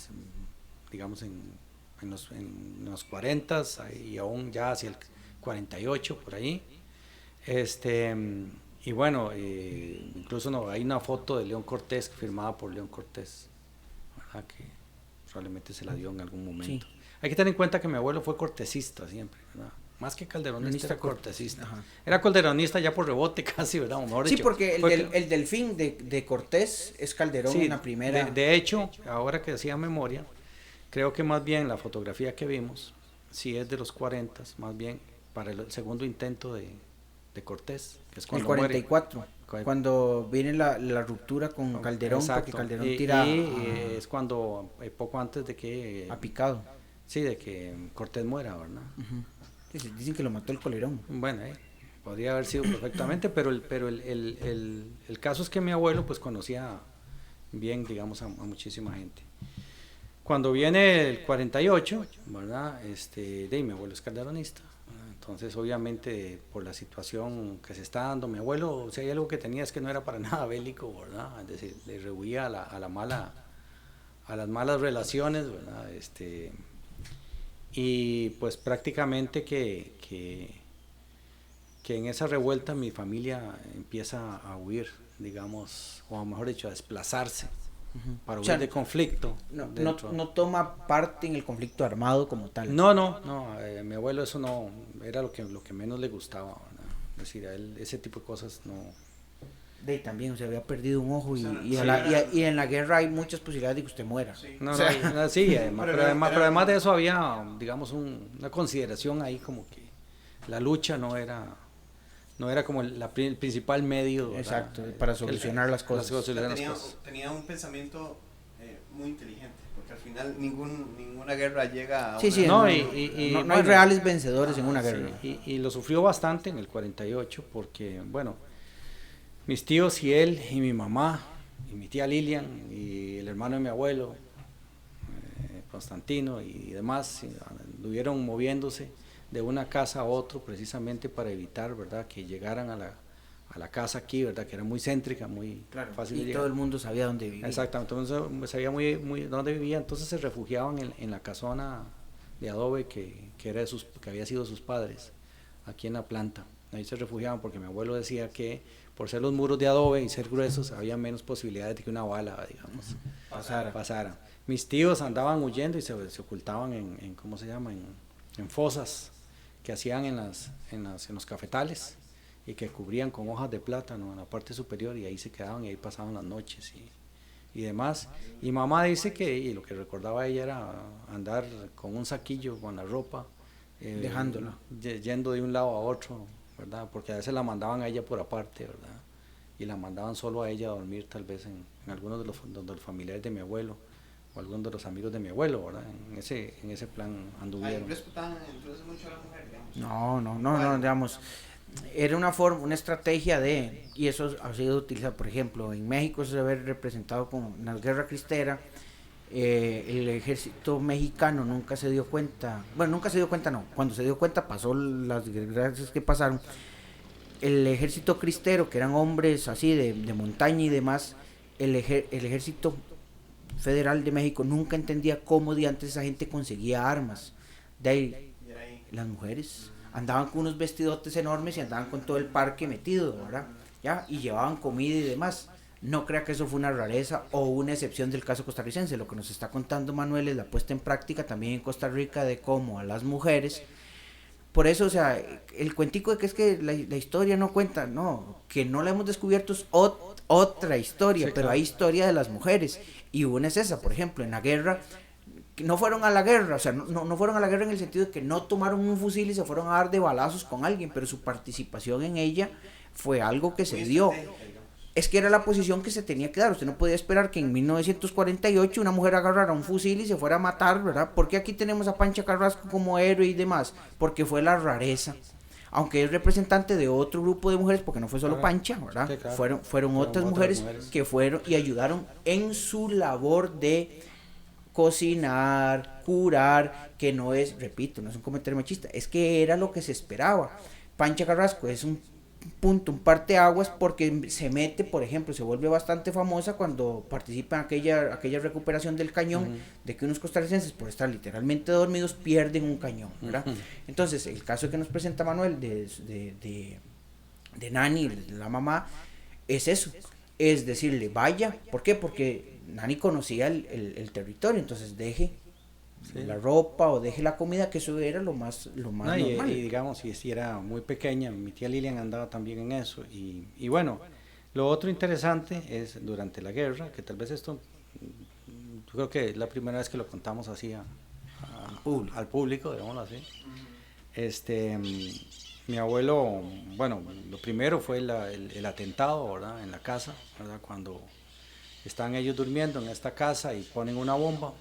Digamos en los 40 y aún ya hacia el 48 por ahí. Y bueno, incluso hay una foto de León Cortés firmada por León Cortés, ¿verdad? Que probablemente se la dio en algún momento. Sí. Hay que tener en cuenta que mi abuelo fue cortesista siempre, ¿verdad? Más que calderonista, era cortesista. Ajá. Era calderonista ya por rebote casi, ¿verdad? Mejor dicho, porque el delfín de Cortés es Calderón, sí, en la primera. De hecho, ahora que hacía memoria, creo que más bien la fotografía que vimos, sí es de los 40, más bien para el segundo intento de Cortés, que es cuando el 44, muere. Cuando viene la ruptura con Calderón, exacto, porque Calderón tira... es cuando, poco antes de que... A Picado. Sí, de que Cortés muera, ¿verdad? Uh-huh. Sí, dicen que lo mató el Colerón. Bueno, podría haber sido perfectamente, pero el caso es que mi abuelo pues conocía bien, digamos, a muchísima gente. Cuando viene el 48, ¿verdad? Mi abuelo es calderonista. Entonces, obviamente, por la situación que se está dando, mi abuelo, si hay algo que tenía es que no era para nada bélico, ¿verdad? Es decir, le rehuía a las malas relaciones, ¿verdad? Y pues prácticamente que en esa revuelta mi familia empieza a huir, digamos, o mejor dicho, a desplazarse, uh-huh, para huir de conflicto. No toma parte en el conflicto armado como tal. No, mi abuelo eso no, era lo que menos le gustaba, ¿verdad? Es decir, a él ese tipo de cosas no... De también, o sea, había perdido un ojo y en la guerra hay muchas posibilidades de que usted muera. Sí, sí, pero además de eso había, digamos, una consideración ahí como que la lucha no era como el principal medio, ¿verdad? Exacto, para solucionar las cosas. Tenía un pensamiento muy inteligente, porque al final ninguna guerra llega a no hay reales vencedores en una guerra. Sí, y lo sufrió bastante en el 48 porque, bueno, mis tíos y él y mi mamá y mi tía Lilian y el hermano de mi abuelo, Constantino y demás, anduvieron moviéndose de una casa a otro precisamente para evitar, ¿verdad?, que llegaran a la casa aquí, ¿verdad?, que era muy céntrica, muy fácil de llegar. Y todo el mundo sabía dónde vivía. Exactamente, entonces sabía muy dónde vivía, entonces se refugiaban en la casona de adobe que había sido sus padres, aquí en la planta. Ahí se refugiaban porque mi abuelo decía que por ser los muros de adobe y ser gruesos había menos posibilidades de que una bala, digamos, pasara. Mis tíos andaban huyendo y se ocultaban en ¿cómo se llama?, en fosas que hacían en los cafetales y que cubrían con hojas de plátano en la parte superior, y ahí se quedaban y ahí pasaban las noches y demás. Y mamá dice y lo que recordaba ella era andar con un saquillo con la ropa, dejándola, yendo de un lado a otro, ¿verdad? Porque a veces la mandaban a ella por aparte, ¿verdad? Y la mandaban solo a ella a dormir, tal vez en algunos de los familiares de mi abuelo o algunos de los amigos de mi abuelo, ¿verdad? En ese plan anduvieron. ¿Respetaban entonces mucho a la mujer, digamos? No, digamos, era una estrategia y eso ha sido utilizado, por ejemplo, en México se debe haber representado con la guerra cristera. El ejército mexicano nunca se dio cuenta, cuando se dio cuenta pasó las desgracias que pasaron. El ejército cristero, que eran hombres así de montaña y demás, el ejército federal de México nunca entendía cómo de antes esa gente conseguía armas. De ahí las mujeres andaban con unos vestidotes enormes y andaban con todo el parque metido, ¿verdad? ¿Ya? Y llevaban comida y demás. no crea que eso fue una rareza o una excepción del caso costarricense. Lo que nos está contando Manuel es la puesta en práctica también en Costa Rica de cómo a las mujeres, por eso, o sea, el cuentico de que es que la historia no cuenta, no, que no la hemos descubierto es otra historia, Sí, pero claro. hay historia de las mujeres, y una es esa, por ejemplo, en la guerra, que no fueron a la guerra, o sea, no fueron a la guerra en el sentido de que no tomaron un fusil y se fueron a dar de balazos con alguien, pero su participación en ella fue algo que se dio. Es que era la posición que se tenía que dar. Usted no podía esperar que en 1948 una mujer agarrara un fusil y se fuera a matar, ¿verdad? ¿Por qué aquí tenemos a Pancha Carrasco como héroe y demás? Porque fue la rareza. Aunque es representante de otro grupo de mujeres, porque no fue solo Pancha, ¿verdad? Sí, claro. Fueron otras mujeres que fueron y ayudaron en su labor de cocinar, curar, que no es, repito, no es un comentario machista, es que era lo que se esperaba. Pancha Carrasco es un punto, un parteaguas, porque se mete, por ejemplo, se vuelve bastante famosa cuando participa en aquella recuperación del cañón, de que unos costarricenses, por estar literalmente dormidos, pierden un cañón, ¿verdad? Entonces, el caso que nos presenta Manuel de Nani, la mamá, es eso, es decirle, vaya, ¿por qué? Porque Nani conocía el territorio, entonces deje la ropa o deje la comida, que eso era lo más No, normal. y digamos, si era muy pequeña, mi tía Lilian andaba también en eso. Y bueno, lo otro interesante es durante la guerra, que tal vez esto, yo creo que es la primera vez que lo contamos así al público, digámoslo así. Mi abuelo, bueno, lo primero fue el atentado, ¿verdad? En la casa, ¿verdad? Cuando están ellos durmiendo en esta casa y ponen una bomba.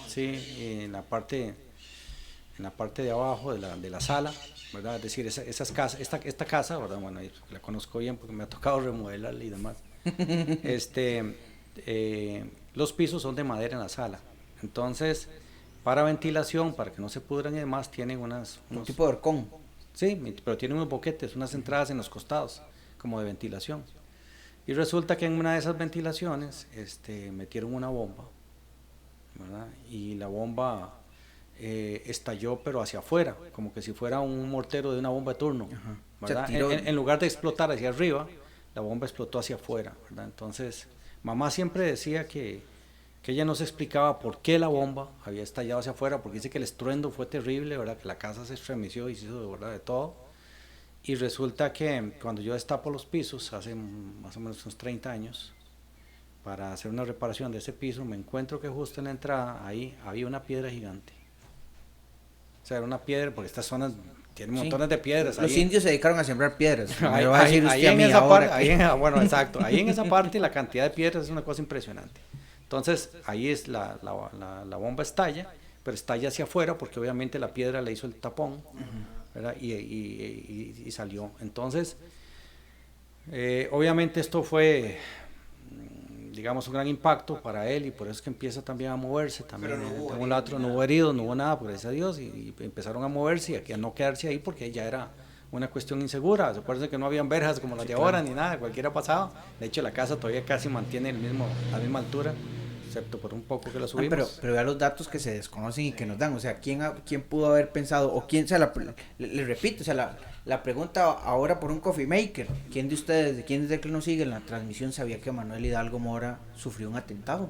Sí, en la parte de abajo de la sala, ¿verdad? Es decir, esas casas, esta casa, ¿verdad? Bueno, la conozco bien porque me ha tocado remodelarla y demás. Los pisos son de madera en la sala. Entonces, para ventilación, para que no se pudran y demás, tienen Un unos tipo de horcón. sí, pero tienen unos boquetes, unas entradas en los costados, como de ventilación. Y resulta que en una de esas ventilaciones, metieron una bomba, ¿verdad? Y la bomba estalló pero hacia afuera, como que si fuera un mortero de una bomba de turno, ¿verdad? En lugar de explotar hacia arriba, la bomba explotó hacia afuera, ¿verdad? Entonces, mamá siempre decía que ella no se explicaba por qué la bomba había estallado hacia afuera, porque dice que el estruendo fue terrible, ¿verdad? Que la casa se estremeció y se hizo de verdad de todo. Y resulta que cuando yo destapo los pisos, hace más o menos unos 30 años, para hacer una reparación de ese piso, me encuentro que justo en la entrada ahí había una piedra gigante. O sea, era una piedra, porque estas zonas tienen montones de piedras. Los indios se dedicaron a sembrar piedras. Ahí en esa parte, bueno, exacto, ahí en esa parte la cantidad de piedras es una cosa impresionante. Entonces, ahí es la bomba estalla, pero estalla hacia afuera, porque obviamente la piedra le hizo el tapón, ¿verdad? Y salió. Entonces, obviamente esto fue, digamos, un gran impacto para él, y por eso es que empieza también a moverse, también de un lado no hubo heridos, no hubo nada, gracias a Dios, y empezaron a moverse y a no quedarse ahí, porque ya era una cuestión insegura. Se acuerdan que no habían verjas como las de ahora, ni nada, cualquiera pasaba. De hecho, la casa todavía casi mantiene la misma altura, excepto por un poco que la subimos. Pero vea los datos que se desconocen y que nos dan, o sea, ¿quién pudo haber pensado, o quién, o sea, le repito, o sea, la pregunta ahora por un coffee maker, ¿quién de ustedes, quién de que nos sigue en la transmisión sabía que Manuel Hidalgo Mora sufrió un atentado?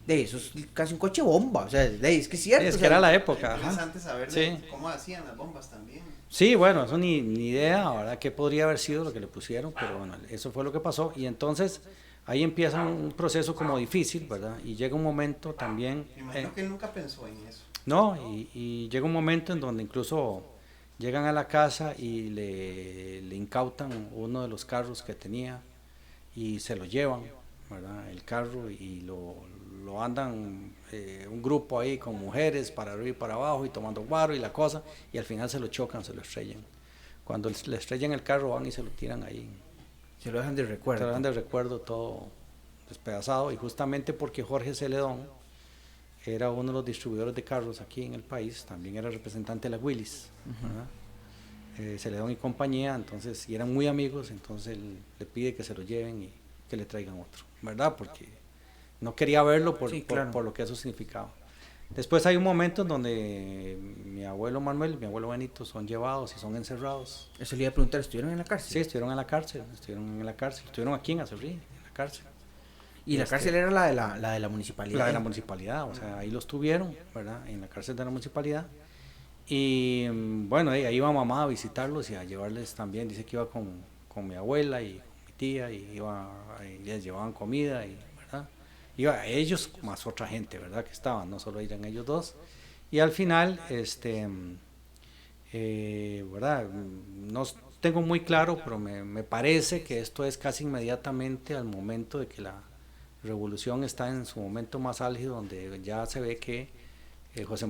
De eso es casi un coche bomba, o sea, es que es cierto. Es que era la época. Es interesante saber cómo hacían las bombas también. Sí, bueno, eso ni idea, ¿verdad? ¿Qué podría haber sido lo que le pusieron? Pero bueno, eso fue lo que pasó. Y entonces ahí empieza un proceso como difícil, ¿verdad? Y llega un momento también... Me imagino que él nunca pensó en eso. No, y llega un momento en donde incluso llegan a la casa y le incautan uno de los carros que tenía y se lo llevan, ¿verdad? El carro, y lo andan un grupo ahí con mujeres para arriba y para abajo y tomando guaro y la cosa, y al final se lo chocan, se lo estrellan. Cuando le estrellan el carro, van y se lo tiran ahí. Se lo dejan de recuerdo. Se lo dejan de recuerdo, todo despedazado, y justamente porque Jorge Celedón era uno de los distribuidores de carros aquí en el país, también era representante de la Willys, Celedón y compañía, entonces, y eran muy amigos, entonces él le pide que se lo lleven y que le traigan otro, ¿verdad? Porque no quería verlo por lo que eso significaba. Después hay un momento en donde mi abuelo Manuel y mi abuelo Benito son llevados y son encerrados. Eso le iba a preguntar, ¿estuvieron en la cárcel? Sí, estuvieron en la cárcel, estuvieron aquí en Acerrí, en la cárcel. Y la cárcel era la de la municipalidad. La de la municipalidad, o sea, ahí los tuvieron, ¿verdad? En la cárcel de la municipalidad. Y bueno, ahí iba mamá a visitarlos y a llevarles también, dice que iba con mi abuela y mi tía, y les llevaban comida, y, ¿verdad? Iba a ellos más otra gente, ¿verdad? Que estaban, no solo eran ellos dos. Y al final, ¿verdad? No tengo muy claro, pero me parece que esto es casi inmediatamente al momento de que la revolución está en su momento más álgido, donde ya se ve que José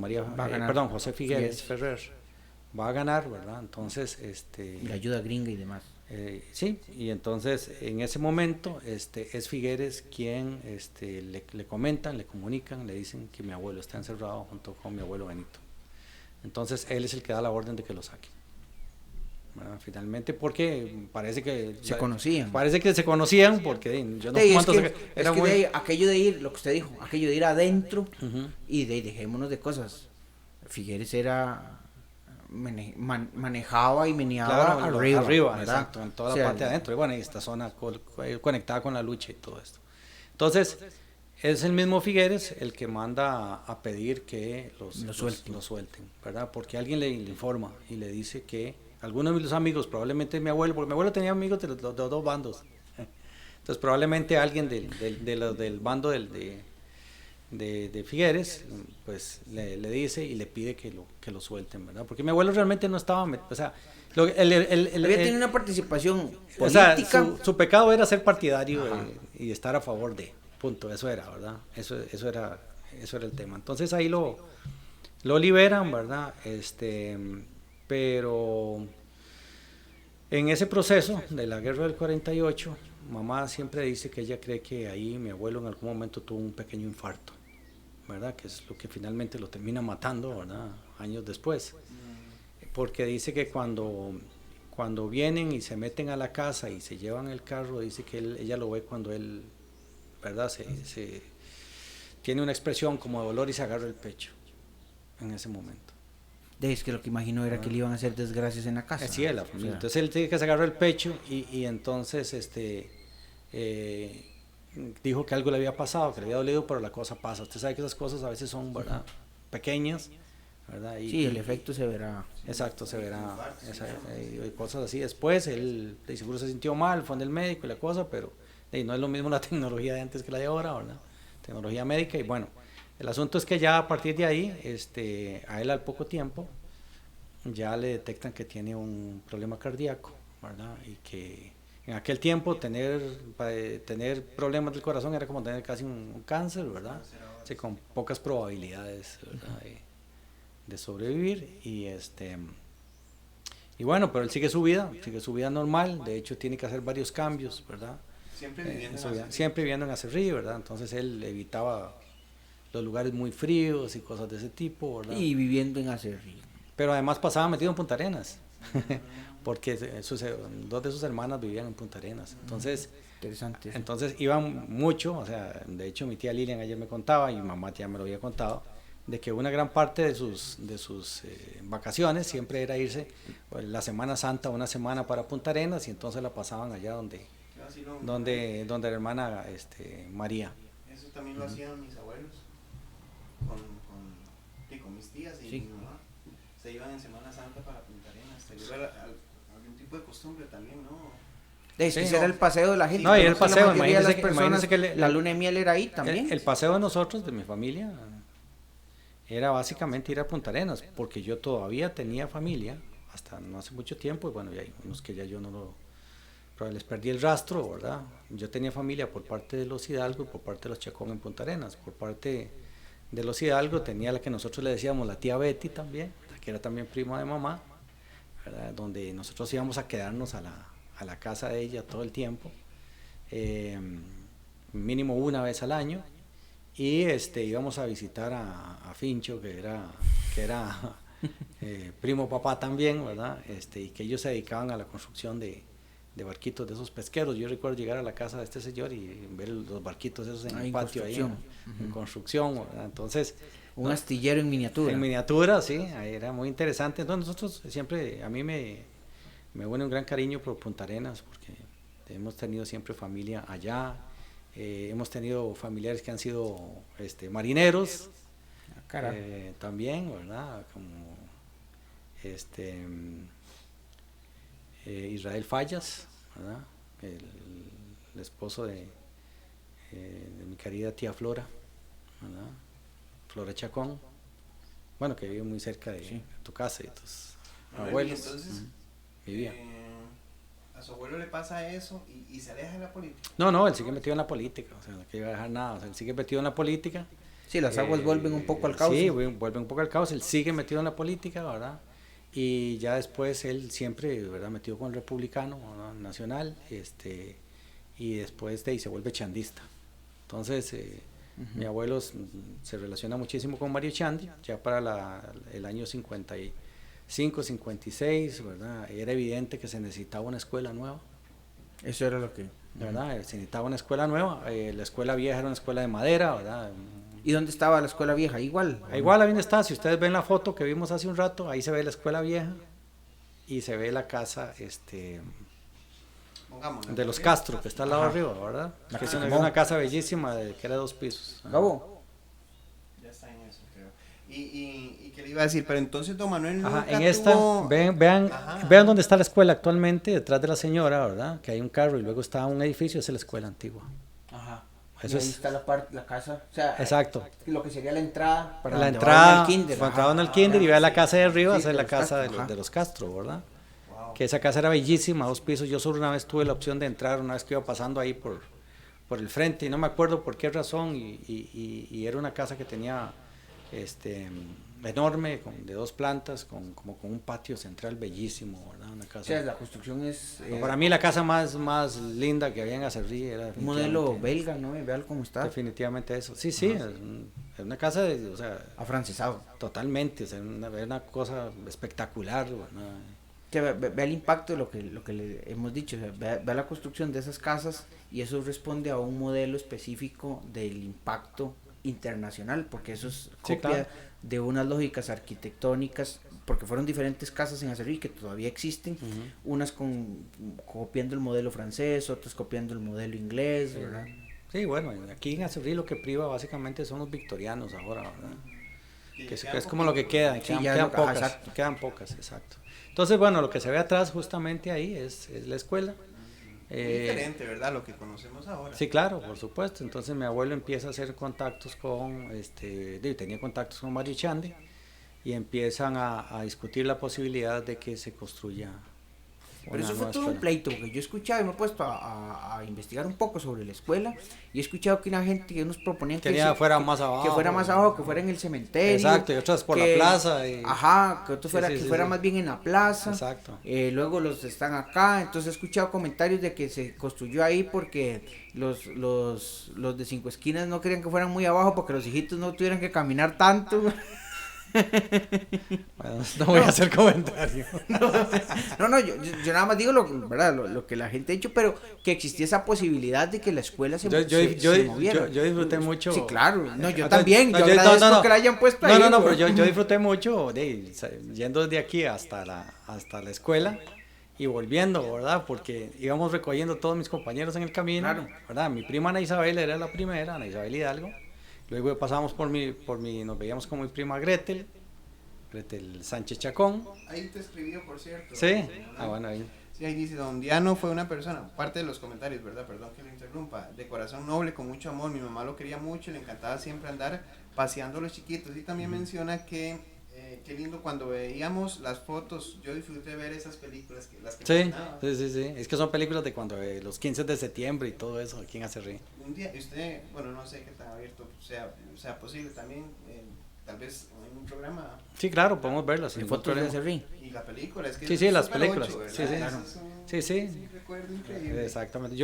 Figueres Ferrer va a ganar, ¿verdad? Entonces, la ayuda gringa y demás. Sí, y entonces en ese momento es Figueres quien le comentan, le comunican, le dicen que mi abuelo está encerrado junto con mi abuelo Benito. Entonces él es el que da la orden de que lo saquen. Bueno, finalmente, porque parece que se conocían. Parece que se conocían, porque yo no sé cuántos. Aquello de ir, lo que usted dijo, aquello de ir adentro y dejémonos de cosas. Figueres era manejaba y meneaba arriba, exacto, en toda la parte de adentro. Y bueno, y esta zona conectada con la lucha y todo esto. Entonces, es el mismo Figueres el que manda a pedir que los suelten, ¿verdad? Porque alguien le informa y le dice que algunos de los amigos, probablemente mi abuelo, porque mi abuelo tenía amigos de los dos bandos. Entonces, probablemente alguien del bando de Figueres, pues le dice y le pide que lo suelten, ¿verdad? Porque mi abuelo realmente no estaba, o sea, había tenido una participación política. O sea, su pecado era ser partidario y estar a favor de, punto, eso era, ¿verdad? Eso era el tema. Entonces ahí lo liberan, ¿verdad? Pero en ese proceso de la guerra del 48, mamá siempre dice que ella cree que ahí mi abuelo en algún momento tuvo un pequeño infarto, ¿verdad? Que es lo que finalmente lo termina matando, ¿verdad? Años después. Porque dice que cuando vienen y se meten a la casa y se llevan el carro, dice que ella lo ve cuando él, ¿verdad? Se tiene una expresión como de dolor y se agarra el pecho en ese momento. Es que lo que imagino era que le iban a hacer desgracias en la casa. Sí, la familia. Entonces él tiene que se agarra el pecho y entonces dijo que algo le había pasado, que le había dolido, pero la cosa pasa. Usted sabe que esas cosas a veces son, ¿verdad?, pequeñas, ¿verdad? Sí, el efecto se verá. Exacto, se verá. Cosas así. Después él de seguro se sintió mal, fue en el médico y la cosa, pero no es lo mismo la tecnología de antes que la de ahora, ¿verdad? Tecnología médica. Y bueno, el asunto es que ya a partir de ahí, a él al poco tiempo, ya le detectan que tiene un problema cardíaco, ¿verdad? Y que en aquel tiempo tener problemas del corazón era como tener casi un cáncer, ¿verdad? Sí, con pocas probabilidades, ¿verdad?, de sobrevivir. Y bueno, pero él sigue su vida normal. De hecho tiene que hacer varios cambios, ¿verdad? Siempre viviendo en Acerrí, ¿verdad? Entonces él evitaba los lugares muy fríos y cosas de ese tipo, ¿verdad? Y viviendo en Acerrí. Pero además pasaba metido en Punta Arenas, porque dos de sus hermanas vivían en Punta Arenas. Entonces, interesante. Entonces iban mucho, o sea, de hecho mi tía Lilian ayer me contaba, y mi mamá ya me lo había contado, de que una gran parte de sus vacaciones siempre era irse la Semana Santa, una semana para Punta Arenas, y entonces la pasaban allá donde la hermana María. Eso también lo hacían mis abuelos con mis tías y mi mamá. Se iban en Semana Santa para Punta Arenas. Algún tipo de costumbre también, ¿no? Era el paseo de la gente. No, y el paseo, imagínense que la luna de miel era ahí también. El paseo de nosotros, de mi familia, era básicamente ir a Punta Arenas, porque yo todavía tenía familia, hasta no hace mucho tiempo, y bueno, ya hay unos que ya yo pero les perdí el rastro, ¿verdad? Yo tenía familia por parte de los Hidalgo y por parte de los Chacón en Punta Arenas. Por parte de los Hidalgo tenía la que nosotros le decíamos la tía Betty también, que era también prima de mamá, ¿verdad? Donde nosotros íbamos a quedarnos a la casa de ella todo el tiempo, mínimo una vez al año, y íbamos a visitar a Fincho, que era primo papá también, ¿verdad? Y que ellos se dedicaban a la construcción de barquitos de esos pesqueros. Yo recuerdo llegar a la casa de este señor y ver los barquitos esos en el patio ahí, en construcción, ¿verdad? Entonces, un astillero en miniatura. En miniatura, sí, ahí era muy interesante. Entonces nosotros siempre, a mí me une un gran cariño por Punta Arenas, porque hemos tenido siempre familia allá, hemos tenido familiares que han sido marineros, también, ¿verdad? Como Israel Fallas, ¿verdad? El esposo de mi querida tía Flora, ¿verdad? Flora Chacón, bueno, que vive muy cerca de tu casa y tus abuelos. Entonces, vivía. ¿A su abuelo le pasa eso y se aleja de la política? No, él sigue metido en la política, o sea, no quiere dejar nada, o sea, él sigue metido en la política. Sí, las aguas vuelven un poco al caos. Sí, vuelven un poco al caos, él sigue metido en la política, ¿verdad? Y ya después él siempre, ¿verdad? Metido con el republicano, ¿verdad? Nacional, y después de ahí se vuelve chandista. Entonces, mi abuelo se relaciona muchísimo con Mario Chandi, ya para el año 55, 56, ¿verdad? Era evidente que se necesitaba una escuela nueva. Eso era lo que... ¿Verdad? Se necesitaba una escuela nueva, la escuela vieja era una escuela de madera, ¿verdad? ¿Y dónde estaba la escuela vieja? Igual. Igual, ahí está, si ustedes ven la foto que vimos hace un rato, ahí se ve la escuela vieja y se ve la casa, de los Castro, que está al lado arriba, ¿verdad? Que es una casa bellísima, que era de 2 pisos. Gabo. Ya está en eso, creo. ¿Y qué le iba a decir? Pero entonces don Manuel nunca en esta, tuvo... vean dónde está la escuela actualmente, detrás de la señora, ¿verdad? Que hay un carro y luego está un edificio, esa es la escuela antigua. Ajá. Eso y ahí está la casa, o sea, exacto. Lo que sería la entrada para la entrada, al kinder. Cuando entraban al kinder y vea la casa de arriba, Sí, esa es la casa Castro, de los Castro, ¿verdad? Wow. Que esa casa era bellísima, 2 pisos. Yo solo una vez tuve la opción de entrar, una vez que iba pasando ahí por el frente, y no me acuerdo por qué razón, y era una casa que tenía enorme, de 2 plantas, como con un patio central bellísimo, ¿verdad? Una casa. O sea, la construcción es... para mí la casa más linda que había en Acerrí era un modelo belga, ¿no? Vean cómo está. Definitivamente eso. Sí, es una casa o sea... afrancesado. Totalmente, o sea, una cosa espectacular, ¿verdad? Que vea el impacto de lo que le hemos dicho, o sea, vea la construcción de esas casas, y eso responde a un modelo específico del impacto internacional, porque eso es copia, claro, de unas lógicas arquitectónicas, porque fueron diferentes casas en Acerrí que todavía existen, unas copiando el modelo francés, otras copiando el modelo inglés, ¿verdad? Sí, bueno, aquí en Acerrí lo que priva básicamente son los victorianos ahora, ¿verdad? Que es como lo que queda, quedan pocas, exacto. Entonces, bueno, lo que se ve atrás justamente ahí es la escuela. Diferente, ¿verdad? Lo que conocemos ahora. Sí, claro, por supuesto. Entonces mi abuelo empieza a hacer contactos tenía contactos con Mario Chandi, y empiezan a discutir la posibilidad de que se construya. Pero eso fue todo un pleito, porque yo he escuchado y me he puesto a investigar un poco sobre la escuela, y he escuchado que una gente que nos proponía que fuera más abajo, que fuera en el cementerio. Exacto, y otras por la plaza. Que otro fuera más bien en la plaza. Exacto. Luego los están acá, entonces he escuchado comentarios de que se construyó ahí porque los de 5 Esquinas no querían que fueran muy abajo porque los hijitos no tuvieran que caminar tanto. Bueno, no voy a hacer comentarios. Yo nada más digo lo que la gente ha dicho, pero que existía esa posibilidad de que la escuela se moviera. Yo disfruté mucho. Sí, claro. No, yo también. Yo agradezco que la hayan puesto ahí. Pero yo disfruté mucho yendo desde aquí hasta la escuela y volviendo, ¿verdad? Porque íbamos recogiendo todos mis compañeros en el camino, claro, ¿verdad? Mi prima Ana Isabel era la primera, Ana Isabel Hidalgo. Luego pasamos nos veíamos con mi prima Gretel Sánchez Chacón. Ahí te escribió, por cierto. Sí, bueno, ahí. Sí, ahí dice, don Diano fue una persona, parte de los comentarios, ¿verdad? Perdón que le interrumpa, de corazón noble, con mucho amor, mi mamá lo quería mucho, le encantaba siempre andar paseando a los chiquitos, y también menciona que, qué lindo cuando veíamos las fotos, yo disfruté ver esas películas, las que sí, es que son películas de cuando, los 15 de septiembre y todo eso, aquí en Acerrí. Un día, usted, bueno, no sé qué tan abierto sea posible también, tal vez en un programa. Sí, claro, podemos verlas. En fotos de Acerrí. Y la película, es que sí, las películas. 8, sí, claro. Sí, recuerdo increíble. Exactamente.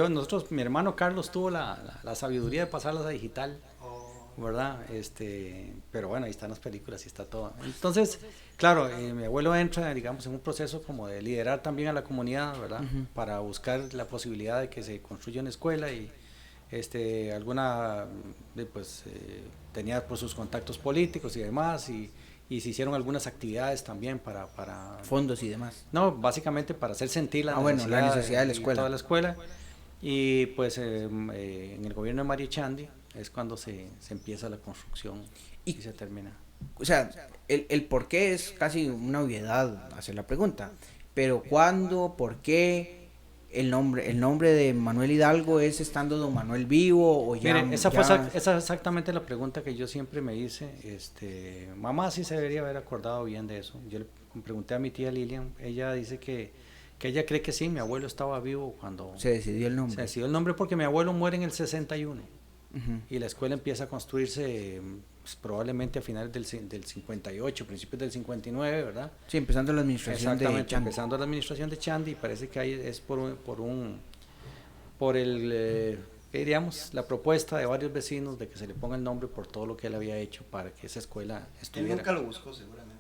Mi hermano Carlos tuvo la sabiduría de pasarlas a digital. ¿verdad? Pero bueno, ahí están las películas y está todo. Entonces, claro, mi abuelo entra, digamos, en un proceso como de liderar también a la comunidad, ¿verdad? Para buscar la posibilidad de que se construya una escuela y pues tenía pues sus contactos políticos y demás y se hicieron algunas actividades también para fondos y demás. No, básicamente para hacer sentir la necesidad de la escuela. Toda la escuela. Y pues en el gobierno de Mario Echandi es cuando se empieza la construcción y se termina. O sea, el por qué es casi una obviedad hacer la pregunta, pero ¿cuándo, por qué el nombre de Manuel Hidalgo es estando don Manuel vivo o ya? Mire, esa es exactamente la pregunta que yo siempre me hice. Mamá sí se debería haber acordado bien de eso. Yo le pregunté a mi tía Lilian, ella dice que ella cree que sí, mi abuelo estaba vivo cuando se decidió el nombre. Se decidió el nombre porque mi abuelo muere en el 61 y la escuela empieza a construirse pues, probablemente a finales del 58, principios del 59, ¿verdad? Sí, empezando la administración de Echandi. Empezando la administración de Echandi, y parece que ahí es diríamos, la propuesta de varios vecinos de que se le ponga el nombre por todo lo que él había hecho para que esa escuela estuviera. Él nunca lo buscó seguramente.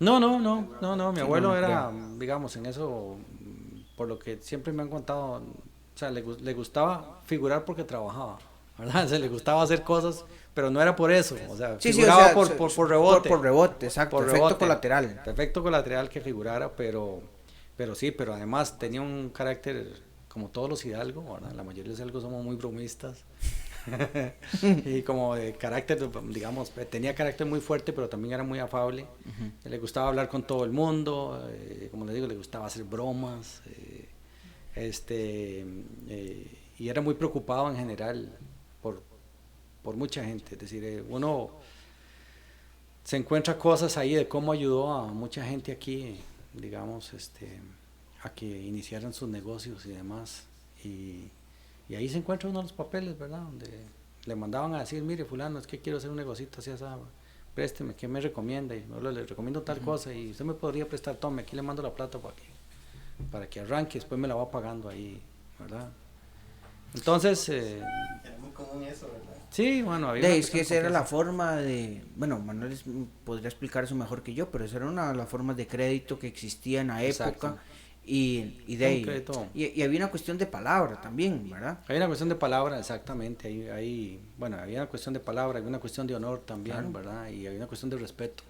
No, mi abuelo era, digamos, en eso, por lo que siempre me han contado, o sea, le gustaba figurar porque trabajaba, ¿verdad? Le gustaba hacer cosas, pero no era por eso, o sea, figuraba por rebote. Por rebote, exacto, por efecto rebote, colateral. Efecto colateral que figurara, pero además tenía un carácter como todos los Hidalgo, ¿verdad? La mayoría de los Hidalgos somos muy bromistas. Y como de carácter, digamos, tenía carácter muy fuerte, pero también era muy afable. Le gustaba hablar con todo el mundo, como le digo, le gustaba hacer bromas, y era muy preocupado en general por mucha gente. Es decir, uno se encuentra cosas ahí de cómo ayudó a mucha gente aquí, digamos, a que iniciaran sus negocios y demás. Y ahí se encuentra uno de los papeles, ¿verdad? Donde le mandaban a decir, mire, fulano, es que quiero hacer un negocito así, présteme, ¿qué me recomienda? Y no, le recomiendo tal cosa y usted me podría prestar, tome, aquí le mando la plata para que arranque, después me la va pagando ahí, ¿verdad? Entonces... era muy común eso, ¿verdad? Sí, bueno, había... Es que esa era la forma de... Bueno, Manuel podría explicar eso mejor que yo, pero esa era una de las formas de crédito que existía en la época. Exacto. Y había una cuestión de palabra también, ¿verdad? Hay una cuestión de palabra, exactamente. Bueno, había una cuestión de palabra, había una cuestión de honor también, claro. ¿Verdad? Y había una cuestión de respeto,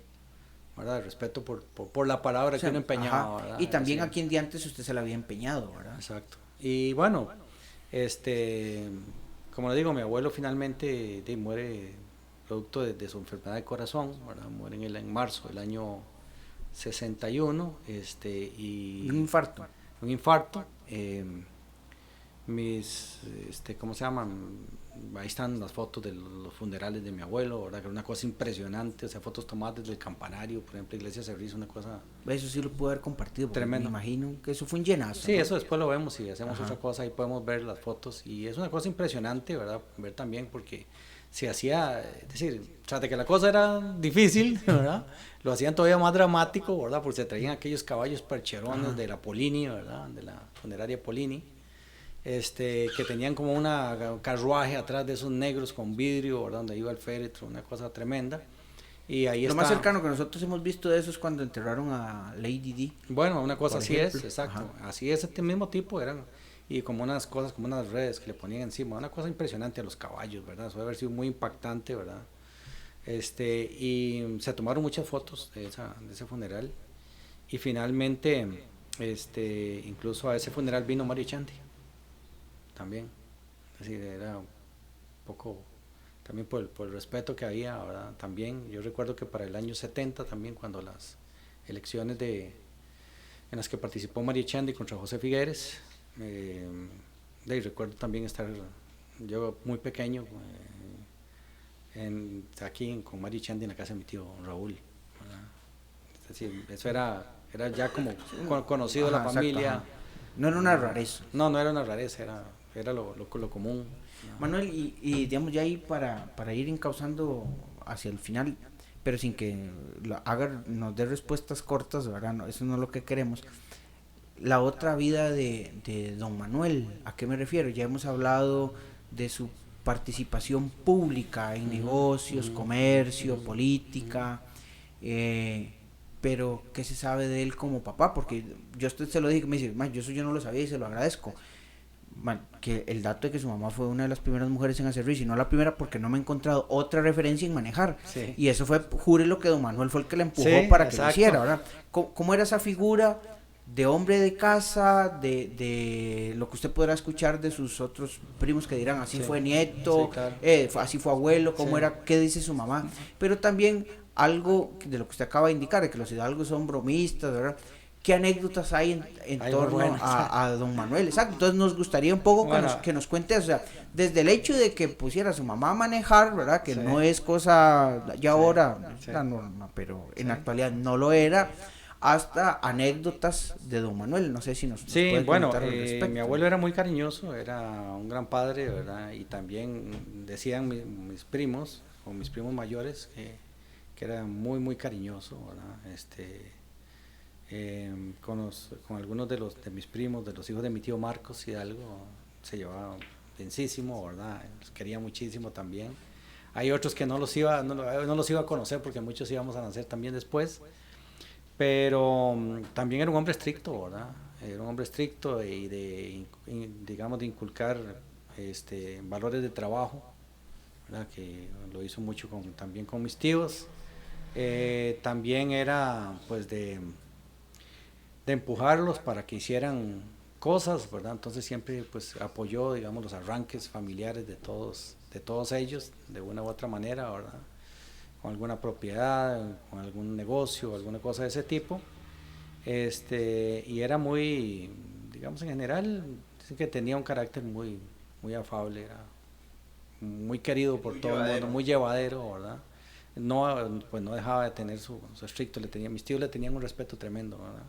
¿verdad? De respeto por la palabra, o sea, que uno empeñaba, ¿verdad? Y también a quien de antes usted se la había empeñado, ¿verdad? Exacto. Y bueno, como le digo, mi abuelo finalmente muere producto de su enfermedad de corazón, ¿verdad? Muere en marzo del año 61, y un infarto. ¿Cómo se llaman? Ahí están las fotos de los funerales de mi abuelo, ¿verdad? Que era una cosa impresionante, o sea, fotos tomadas desde el campanario, por ejemplo, Iglesia Cerrizo, una cosa... Eso sí lo pude haber compartido, tremendo. Me imagino que eso fue un llenazo. Sí, ¿no? Eso después lo vemos y hacemos otra cosa, ahí podemos ver las fotos, y es una cosa impresionante, ¿verdad? Ver también porque se hacía, es decir, tras de que la cosa era difícil, ¿verdad? Lo hacían todavía más dramático, ¿verdad? Porque se traían aquellos caballos percherones de la Polini, ¿verdad? De la funeraria Polini, que tenían como una carruaje atrás de esos negros con vidrio, ¿verdad? Donde iba el féretro, una cosa tremenda. Y ahí lo más cercano que nosotros hemos visto de eso es cuando enterraron a Lady Di. Bueno, una cosa así es, exacto. Así es, este mismo tipo eran, y como unas cosas, como unas redes que le ponían encima, una cosa impresionante a los caballos, ¿verdad? Eso debe haber sido muy impactante, ¿verdad? Y se tomaron muchas fotos de ese funeral, y finalmente, incluso a ese funeral vino Mario Echandi, también, es decir, era un poco, también por el respeto que había, ¿verdad? También, yo recuerdo que para el año 70 también, cuando las elecciones en las que participó Mario Echandi contra José Figueres, recuerdo también estar yo muy pequeño, aquí con Mario Echandi en la casa de mi tío Raúl, ¿verdad? Es decir, eso era ya como conocido de la familia. Exacto. No era una rareza. No era una rareza, era lo común. Manuel, y digamos ya ahí para ir encauzando hacia el final, pero sin que nos dé respuestas cortas, ¿verdad? No, eso no es lo que queremos. La otra vida de don Manuel, ¿a qué me refiero? Ya hemos hablado de su participación pública en negocios, comercio, política, pero ¿qué se sabe de él como papá? Porque yo a usted se lo dije, me dice, yo no lo sabía y se lo agradezco. Que el dato de que su mamá fue una de las primeras mujeres en hacer RIS, y no la primera porque no me he encontrado otra referencia en manejar, y eso fue, jure lo que don Manuel fue el que la empujó para que lo hiciera, ¿verdad? ¿Cómo era esa figura de hombre de casa, de lo que usted podrá escuchar de sus otros primos que dirán, así fue nieto, claro. Así fue abuelo, cómo era, qué dice su mamá, pero también algo de lo que usted acaba de indicar, de que los hidalgos son bromistas, ¿verdad? ¿Qué anécdotas hay en torno a don Manuel? Exacto, entonces nos gustaría un poco que nos cuente, o sea, desde el hecho de que pusiera a su mamá a manejar, ¿verdad? Que no es cosa, ya ahora es la norma, pero en la actualidad no lo era, hasta anécdotas de don Manuel, no sé si nos puede comentar al respecto. Mi abuelo era muy cariñoso, era un gran padre, ¿verdad? Y también decían mis primos, o mis primos mayores, que era muy, muy cariñoso, ¿verdad? Con algunos de mis primos, de los hijos de mi tío Marcos Hidalgo, se llevaba densísimo, ¿verdad? Los quería muchísimo también. Hay otros que no los iba a conocer porque muchos íbamos a nacer también después, pero también era un hombre estricto, ¿verdad? Era un hombre estricto y de inculcar valores de trabajo, ¿verdad? Que lo hizo mucho también con mis tíos. También era pues de empujarlos para que hicieran cosas, ¿verdad? Entonces siempre pues apoyó, digamos, los arranques familiares de todos ellos, de una u otra manera, ¿verdad? Con alguna propiedad, con algún negocio, alguna cosa de ese tipo. Y era muy, digamos, en general, dicen que tenía un carácter muy, muy afable, era muy querido por todo el mundo, muy llevadero, ¿verdad? Pues no dejaba de tener su estricto, mis tíos le tenían un respeto tremendo, ¿verdad?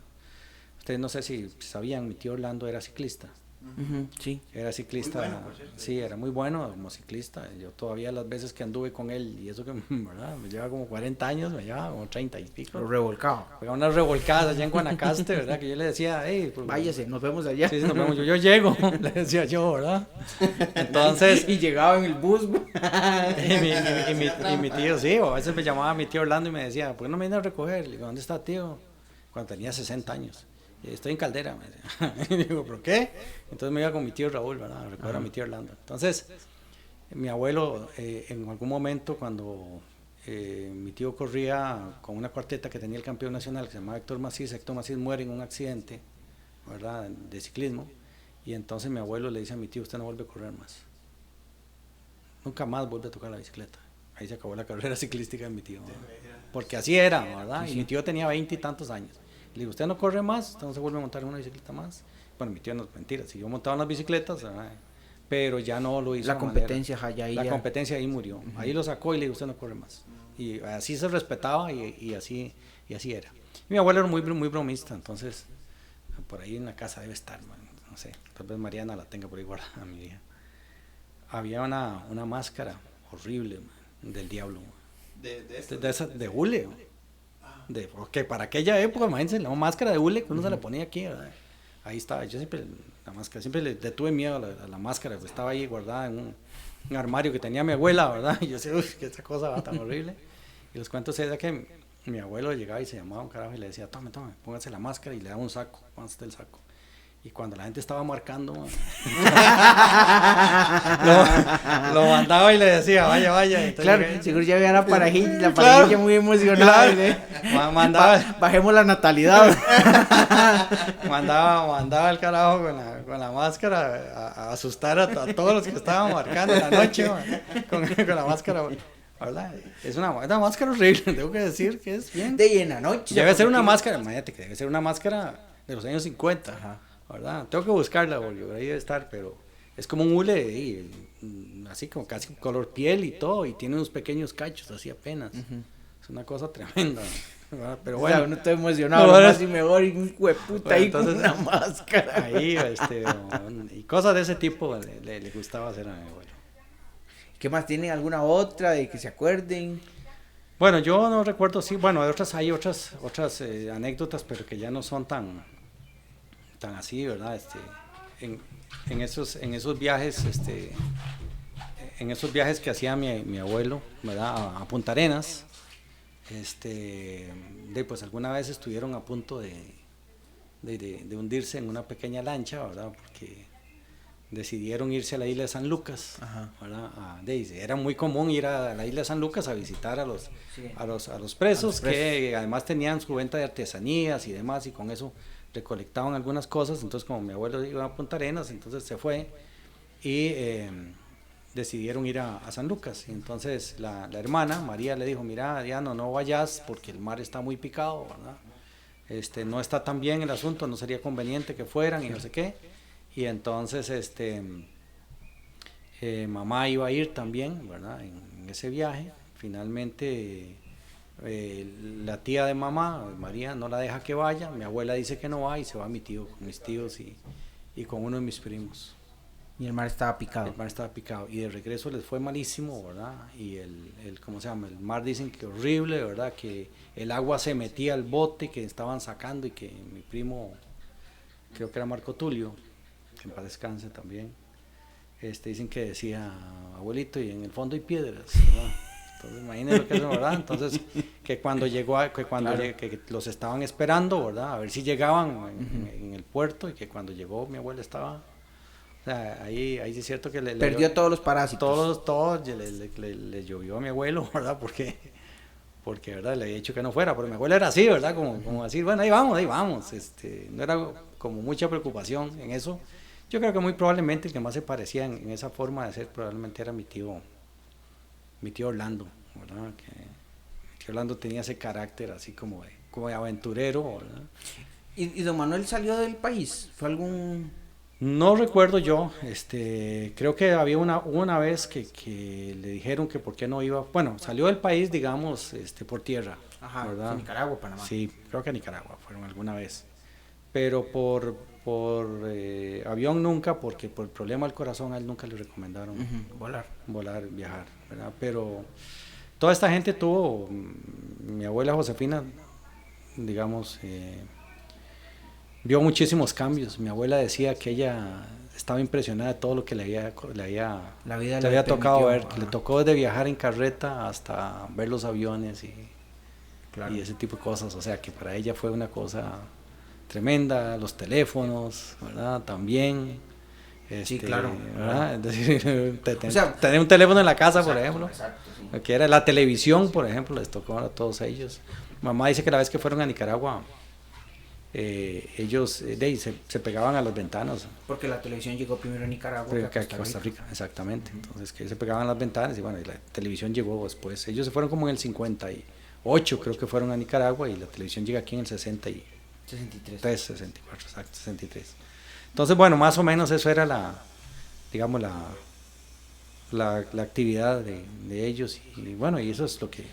Ustedes no sé si sabían, mi tío Orlando era ciclista. Sí. Era ciclista, muy bueno, sí, era muy bueno como ciclista. Yo todavía las veces que anduve con él, y eso que ¿verdad? Me lleva como 40 años, me lleva como 30 y pico. Lo revolcado. Pegaba unas revolcadas allá en Guanacaste, ¿verdad? Que yo le decía, hey, pues, váyase, nos vemos allá. Sí, nos vemos, yo llego, le decía yo, ¿verdad? Entonces. Y llegaba en el bus. y mi tío, sí, a veces me llamaba mi tío Orlando y me decía, ¿por qué no me viene a recoger? Le digo, ¿dónde está tío? Cuando tenía 60 años. Estoy en Caldera, me decía. Y digo, ¿pero qué? Entonces me iba con mi tío Raúl, ¿verdad? A recoger a mi tío Orlando. Entonces, mi abuelo, en algún momento, cuando mi tío corría con una cuarteta que tenía el campeón nacional, que se llamaba Héctor Macís muere en un accidente, ¿verdad? De ciclismo. Y entonces mi abuelo le dice a mi tío, usted no vuelve a correr más. Nunca más vuelve a tocar la bicicleta. Ahí se acabó la carrera ciclística de mi tío, ¿verdad? Porque así era, ¿verdad? Y mi tío tenía 20 y tantos años. Le digo, usted no corre más, usted no se vuelve a montar en una bicicleta más. Bueno, mi tío no es mentira, siguió montado en las bicicletas, ¿verdad? Pero ya no lo hizo. La competencia competencia ahí murió. Ahí lo sacó y le dijo, usted no corre más. Y así se respetaba y así era. Y mi abuelo era muy, muy bromista, entonces por ahí en la casa debe estar, man, no sé, tal vez Mariana la tenga por ahí guardada, mi hija. Había una máscara horrible, man, del diablo. De hule, porque para aquella época, imagínense, la máscara de hule que uno se la ponía aquí, ¿verdad? Ahí estaba, yo siempre le tuve miedo a la máscara, pues estaba ahí guardada en un armario que tenía mi abuela, ¿verdad? Y yo decía, uy, que esa cosa va tan horrible. Y los cuentos es de que mi abuelo llegaba y se llamaba un carajo y le decía, tome, póngase la máscara, y le daba un saco, póngase el saco. Y cuando la gente estaba marcando, lo mandaba y le decía, vaya. Entonces, claro, seguro ya había la parejilla muy emocionada. Mandaba, bajemos la natalidad. mandaba el carajo con la máscara a asustar a todos los que estaban marcando en la noche, con la máscara. ¿Verdad? Es una máscara horrible, tengo que decir que es bien. De en la noche. Debe ser una máscara, imagínate que debe ser una máscara de los años 50. Ajá. ¿Verdad? Tengo que buscarla, porque ahí debe estar, pero es como un hule, así como casi color piel y todo, y tiene unos pequeños cachos, así apenas. Es una cosa tremenda, ¿verdad? Pero bueno. Uno está emocionado, más y mejor, y un hueputa ahí entonces, con una máscara. Ahí, y cosas de ese tipo le gustaba hacer a mi abuelo. ¿Qué más? ¿Tienen alguna otra de que se acuerden? Bueno, yo no recuerdo, sí, bueno, hay otras anécdotas, pero que ya no son tan así, ¿verdad? En esos viajes, en esos viajes que hacía mi abuelo, ¿verdad? A Punta Arenas, pues alguna vez estuvieron a punto de hundirse en una pequeña lancha, ¿verdad? Porque decidieron irse a la isla de San Lucas, ¿verdad? Era muy común ir a la isla de San Lucas a visitar a los presos, que además tenían su venta de artesanías y demás, y con eso recolectaban algunas cosas. Entonces, como mi abuelo iba a Punta Arenas, entonces se fue y decidieron ir a San Lucas. Y entonces la hermana María le dijo: mira, Diana, no vayas porque el mar está muy picado, ¿verdad? No está tan bien el asunto, no sería conveniente que fueran y no sé qué. Y entonces mamá iba a ir también, ¿verdad? En ese viaje. Finalmente la tía de mamá, María, no la deja que vaya. Mi abuela dice que no va y se va mi tío con mis tíos y con uno de mis primos. Y el mar estaba picado. El mar estaba picado y de regreso les fue malísimo, ¿verdad? Y ¿cómo se llama? El mar, dicen que horrible, ¿verdad? Que el agua se metía al bote que estaban sacando y que mi primo, creo que era Marco Tulio, que en paz descanse también, dicen que decía: abuelito, y en el fondo hay piedras, ¿verdad? Entonces imagínense lo que es, ¿verdad? Entonces que cuando llegó, que los estaban esperando, ¿verdad? A ver si llegaban en el puerto, y que cuando llegó mi abuela estaba... O sea, ahí sí es cierto que perdió todos los parásitos. Todos le llovió a mi abuelo, ¿verdad? Porque ¿verdad? Le había dicho que no fuera, pero mi abuela era así, ¿verdad? Como decir, bueno, ahí vamos. No era como mucha preocupación en eso. Yo creo que muy probablemente el que más se parecía en esa forma de ser probablemente era mi tío Orlando, ¿verdad? Que mi tío Orlando tenía ese carácter así como de aventurero, ¿verdad? ¿Y don Manuel salió del país? ¿Fue algún...? No recuerdo yo, creo que había una vez que le dijeron que por qué no iba, bueno, salió del país, digamos, por tierra, ¿verdad? Nicaragua, Panamá. Sí, creo que a Nicaragua fueron alguna vez, pero por avión nunca, porque por el problema del corazón a él nunca le recomendaron volar, viajar, ¿verdad? Pero toda esta gente tuvo, mi abuela Josefina, digamos, vio muchísimos cambios. Mi abuela decía que ella estaba impresionada de todo lo que le había tocado ver. Le tocó desde viajar en carreta hasta ver los aviones y ese tipo de cosas. O sea que para ella fue una cosa tremenda. Los teléfonos, ¿verdad? También. Sí, claro. ¿verdad? Es decir, tener un teléfono en la casa, por ejemplo. Exacto, sí. Que era la televisión, por ejemplo, les tocó a todos ellos. Mamá dice que la vez que fueron a Nicaragua, ellos se pegaban a las ventanas. Porque la televisión llegó primero a Nicaragua que a Costa Rica, exactamente. Entonces que se pegaban a las ventanas y bueno, y la televisión llegó después. Ellos se fueron como en el 58, creo que fueron a Nicaragua, y la televisión llega aquí en el 63. 64, exacto, 63. Entonces, bueno, más o menos eso era la actividad de ellos, y bueno, y eso es lo que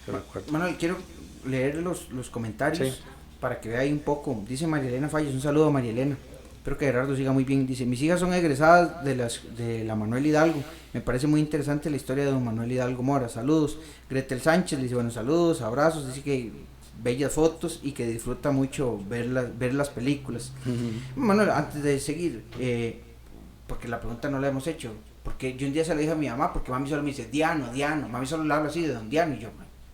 recuerdo. Manuel, quiero leer los comentarios. Sí. Para que vea ahí un poco. Dice María Elena Falles, un saludo a María Elena. Espero que Gerardo siga muy bien. Dice: mis hijas son egresadas de la Manuel Hidalgo. Me parece muy interesante la historia de don Manuel Hidalgo Mora. Saludos. Gretel Sánchez dice: bueno, saludos, abrazos. Dice que bellas fotos y que disfruta mucho ver las películas. Manuel, antes de seguir, porque la pregunta no la hemos hecho, porque yo un día se la dije a mi mamá, porque mami solo me dice Diano, mami solo le habla así de don Diano, y yo,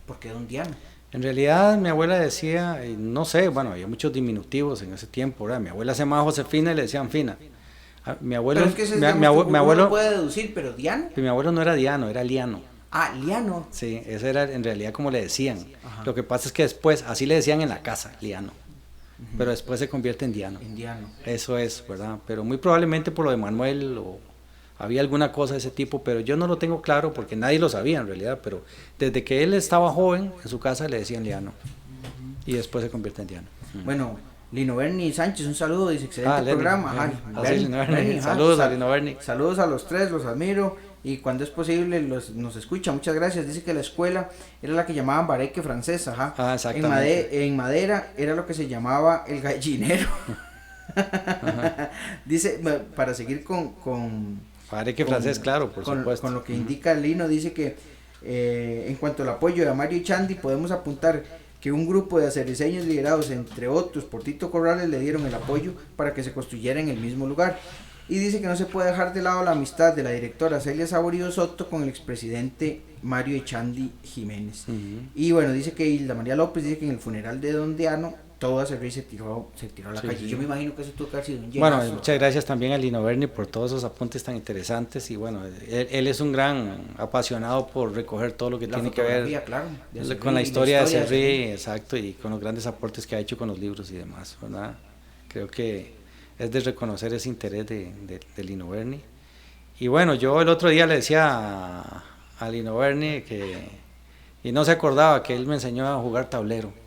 ¿por qué don Diano? En realidad mi abuela decía, no sé, bueno, había muchos diminutivos en ese tiempo, ¿verdad? Mi abuela se llamaba Josefina y le decían Fina. Mi abuelo, pero es que ese mi abuelo no puede deducir, pero Diano. Mi abuelo no era Diano, era Liano. Ah, Liano. Sí, ese era en realidad como le decían. Ajá. Lo que pasa es que después, así le decían en la casa, Liano. Pero después se convierte en Diano. En Diano. Eso es, ¿verdad? Pero muy probablemente por lo de Manuel o había alguna cosa de ese tipo, pero yo no lo tengo claro porque nadie lo sabía en realidad, pero desde que él estaba joven, en su casa le decían Liano, y después se convierte en Diano. Bueno, Lino Berni Sánchez, un saludo, dice: excelente programa. Saludos a Lino Berni. Saludos a los tres, los admiro, y cuando es posible nos escucha, muchas gracias. Dice que la escuela era la que llamaban bareque francés, exactamente. En Madera era lo que se llamaba el gallinero. Dice, para seguir con Bareque francés, claro, por supuesto. Con lo que indica Lino, dice que en cuanto al apoyo de Mario y Chandy, podemos apuntar que un grupo de acerriceños liderados, entre otros, por Tito Corrales, le dieron el apoyo para que se construyera en el mismo lugar. Y dice que no se puede dejar de lado la amistad de la directora Celia Saborío Soto con el expresidente Mario Echandi Jiménez. Y bueno, dice que Hilda María López dice que en el funeral de Don Diano todo Acerrí se tiró a la calle. Yo me imagino que eso tuvo que haber sido un llenazo. Bueno, muchas gracias también a Lino Berni por todos esos apuntes tan interesantes. Y bueno, él es un gran apasionado por recoger todo lo que tiene que ver claro, con la historia de Acerrí, exacto, y con los grandes aportes que ha hecho con los libros y demás, ¿verdad? Creo que es de reconocer ese interés de Lino Berni. Y bueno, yo el otro día le decía a Lino Berni y no se acordaba que él me enseñó a jugar tablero.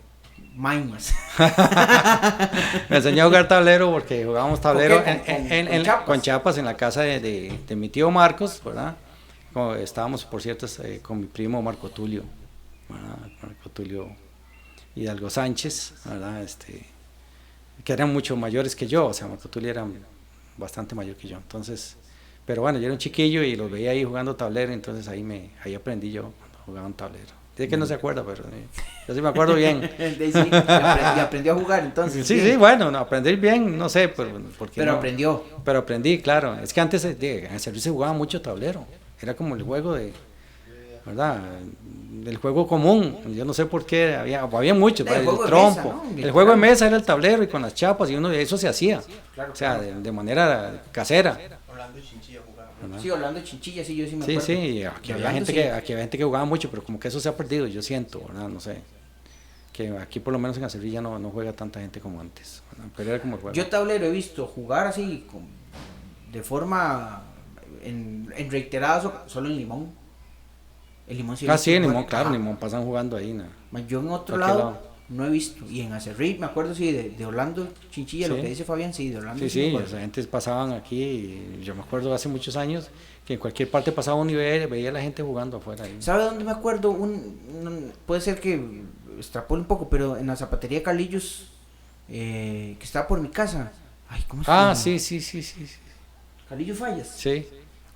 Mañas. Me enseñó a jugar tablero porque jugábamos tablero con chapas en la casa de mi tío Marcos, ¿verdad? Estábamos, por cierto, con mi primo Marco Tulio, ¿verdad? Marco Tulio Hidalgo Sánchez, ¿verdad? Que eran mucho mayores que yo, o sea, Marco Tulio era bastante mayor que yo, entonces, pero bueno, yo era un chiquillo y los veía ahí jugando tablero, entonces ahí aprendí yo cuando jugaban tablero. Dice que no se acuerda, pero yo sí me acuerdo bien. Y aprendió a jugar entonces. Sí, bueno, no, aprender bien, no sé, porque pero no, aprendió. Pero aprendí, claro. Es que antes en el servicio se jugaba mucho tablero. Era como el juego ¿verdad? El juego común. Yo no sé por qué, había muchos, el trompo. Mesa, ¿no? El juego de mesa era el tablero y con las chapas, y eso se hacía. Claro, o sea, de manera casera. Orlando Chinchilla jugaba. Sí, Orlando Chinchilla, sí, yo sí me acuerdo. Sí, aquí había gente que jugaba mucho, pero como que eso se ha perdido, yo siento, ¿verdad? No sé. Que aquí por lo menos en Acerrí ya no juega tanta gente como antes, ¿verdad? Pero era como el juego. Yo tablero he visto jugar así, de forma, en reiteradas, solo en Limón. El Limón sí. Sí, en Limón, claro, en Limón pasan jugando ahí, ¿no? Yo en otro lado no he visto, y en Acerrí me acuerdo sí de Orlando Chinchilla, sí. Lo que dice Fabián, sí, de Orlando. Sí, esa gente pasaban aquí, y yo me acuerdo hace muchos años que en cualquier parte pasaba un nivel, veía a la gente jugando afuera ahí. ¿Sabe dónde me acuerdo? Puede ser que extrapole un poco, pero en la zapatería Carlillos, que estaba por mi casa. Ay, ¿cómo se llama? Sí. Carlillos Fallas. Sí.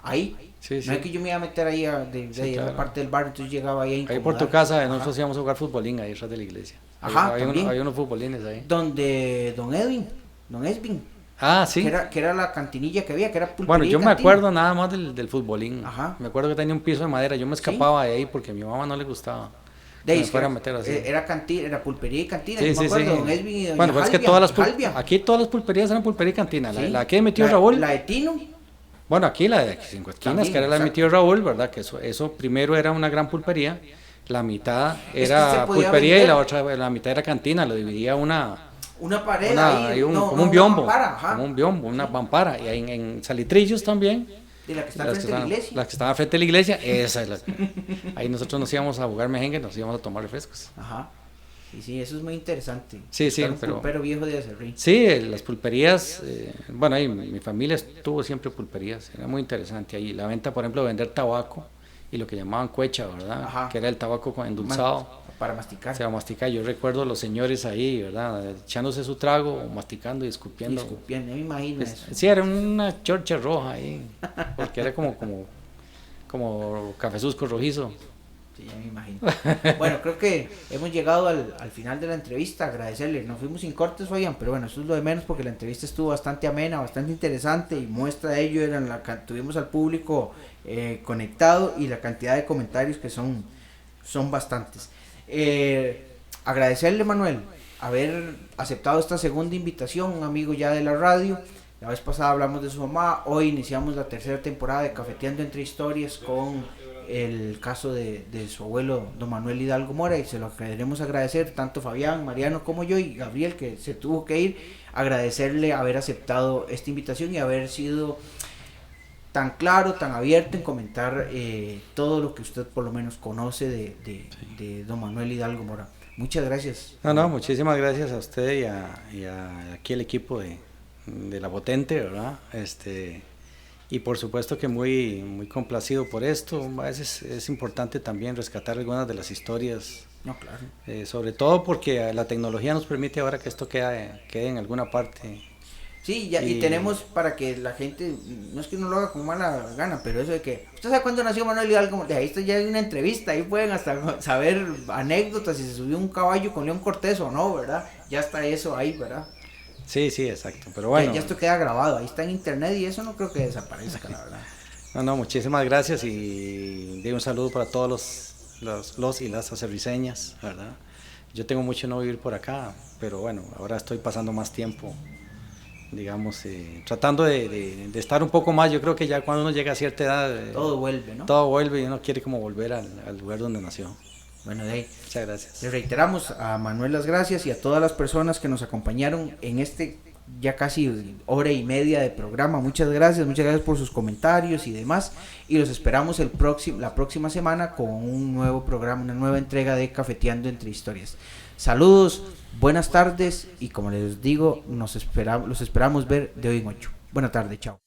Ahí. Sí. No es que yo me iba a meter ahí claro. La parte del barrio, entonces llegaba ahí a incomodar. Ahí por tu casa, nosotros íbamos a jugar futbolín ahí detrás de la iglesia. Ajá, había unos futbolines ahí. Donde Don Esvin. Sí. Que era la cantinilla que había, que era pulpería. Bueno, yo me acuerdo nada más del futbolín. Ajá. Me acuerdo que tenía un piso de madera, yo me escapaba de ahí porque a mi mamá no le gustaba. Fuera a meter así. Era cantina, era pulpería y cantina. Sí, me acuerdo, Don Esvin y Doña bueno, pues Jalvia, es que aquí todas las pulperías eran pulpería y cantina. ¿Sí? La que metió Raúl. La de Tino. Bueno, aquí la de 5 esquinas, que era la de mi tío Raúl, ¿verdad? Que eso primero era una gran pulpería, la mitad era pulpería vender. Y la otra, la mitad era cantina, lo dividía una pared ahí, como un biombo, como un biombo, una mampara, y en Salitrillos también. De la que está frente a la iglesia. La que estaba frente a la iglesia, esa es la ahí nosotros nos íbamos a jugar mejengue, nos íbamos a tomar refrescos. Ajá. Sí, eso es muy interesante. Sí, un pulpero viejo de Acerrí. Sí, las pulperías, bueno, ahí mi familia tuvo siempre pulperías, era muy interesante ahí. La venta, por ejemplo, vender tabaco y lo que llamaban cuecha, ¿verdad? Ajá. Que era el tabaco endulzado. Para masticar. O sea, masticar. Yo recuerdo a los señores ahí, ¿verdad? Echándose su trago, masticando y escupiendo. Ya me imagino eso. Sí, era una chorcha roja ahí, porque era como cafezusco rojizo. Sí, ya me imagino. Bueno, creo que hemos llegado al final de la entrevista. Agradecerle, nos fuimos sin cortes, Fabián, pero bueno, eso es lo de menos porque la entrevista estuvo bastante amena, bastante interesante, y muestra de ello tuvimos al público conectado y la cantidad de comentarios que son bastantes. Agradecerle, Manuel, haber aceptado esta segunda invitación, un amigo ya de la radio. La vez pasada hablamos de su mamá, hoy iniciamos la tercera temporada de Cafeteando Entre Historias con el caso de su abuelo don Manuel Hidalgo Mora, y se lo queremos agradecer tanto Fabián, Mariano como yo y Gabriel, que se tuvo que ir. Agradecerle haber aceptado esta invitación y haber sido tan claro, tan abierto en comentar todo lo que usted por lo menos conoce de don Manuel Hidalgo Mora. Muchas gracias. No, muchísimas gracias a usted y a aquí el equipo de La Potente, ¿verdad? Y por supuesto que muy complacido por esto. A veces es importante también rescatar algunas de las historias. No, claro. Sobre todo porque la tecnología nos permite ahora que esto quede en alguna parte. Sí, y tenemos para que la gente, no es que no lo haga con mala gana, pero eso de que, ¿usted sabe cuándo nació Manuel Hidalgo? De ahí está ya en una entrevista, ahí pueden hasta saber anécdotas, si se subió un caballo con León Cortés o no, ¿verdad? Ya está eso ahí, ¿verdad? Sí, sí, exacto. Pero bueno. Ya esto queda grabado, ahí está en internet y eso no creo que desaparezca, la verdad. No, muchísimas gracias y de un saludo para todos los y las acerriceñas, ¿verdad? Yo tengo mucho no vivir por acá, pero bueno, ahora estoy pasando más tiempo, digamos, tratando de estar un poco más. Yo creo que ya cuando uno llega a cierta edad... todo vuelve, ¿no? Todo vuelve y uno quiere como volver al lugar donde nació. Bueno, de ahí. Muchas gracias. Le reiteramos a Manuel las gracias y a todas las personas que nos acompañaron en este ya casi hora y media de programa. Muchas gracias por sus comentarios y demás. Y los esperamos la próxima semana con un nuevo programa, una nueva entrega de Cafeteando Entre Historias. Saludos, buenas tardes y como les digo, los esperamos ver de hoy en 8. Buenas tardes, chao.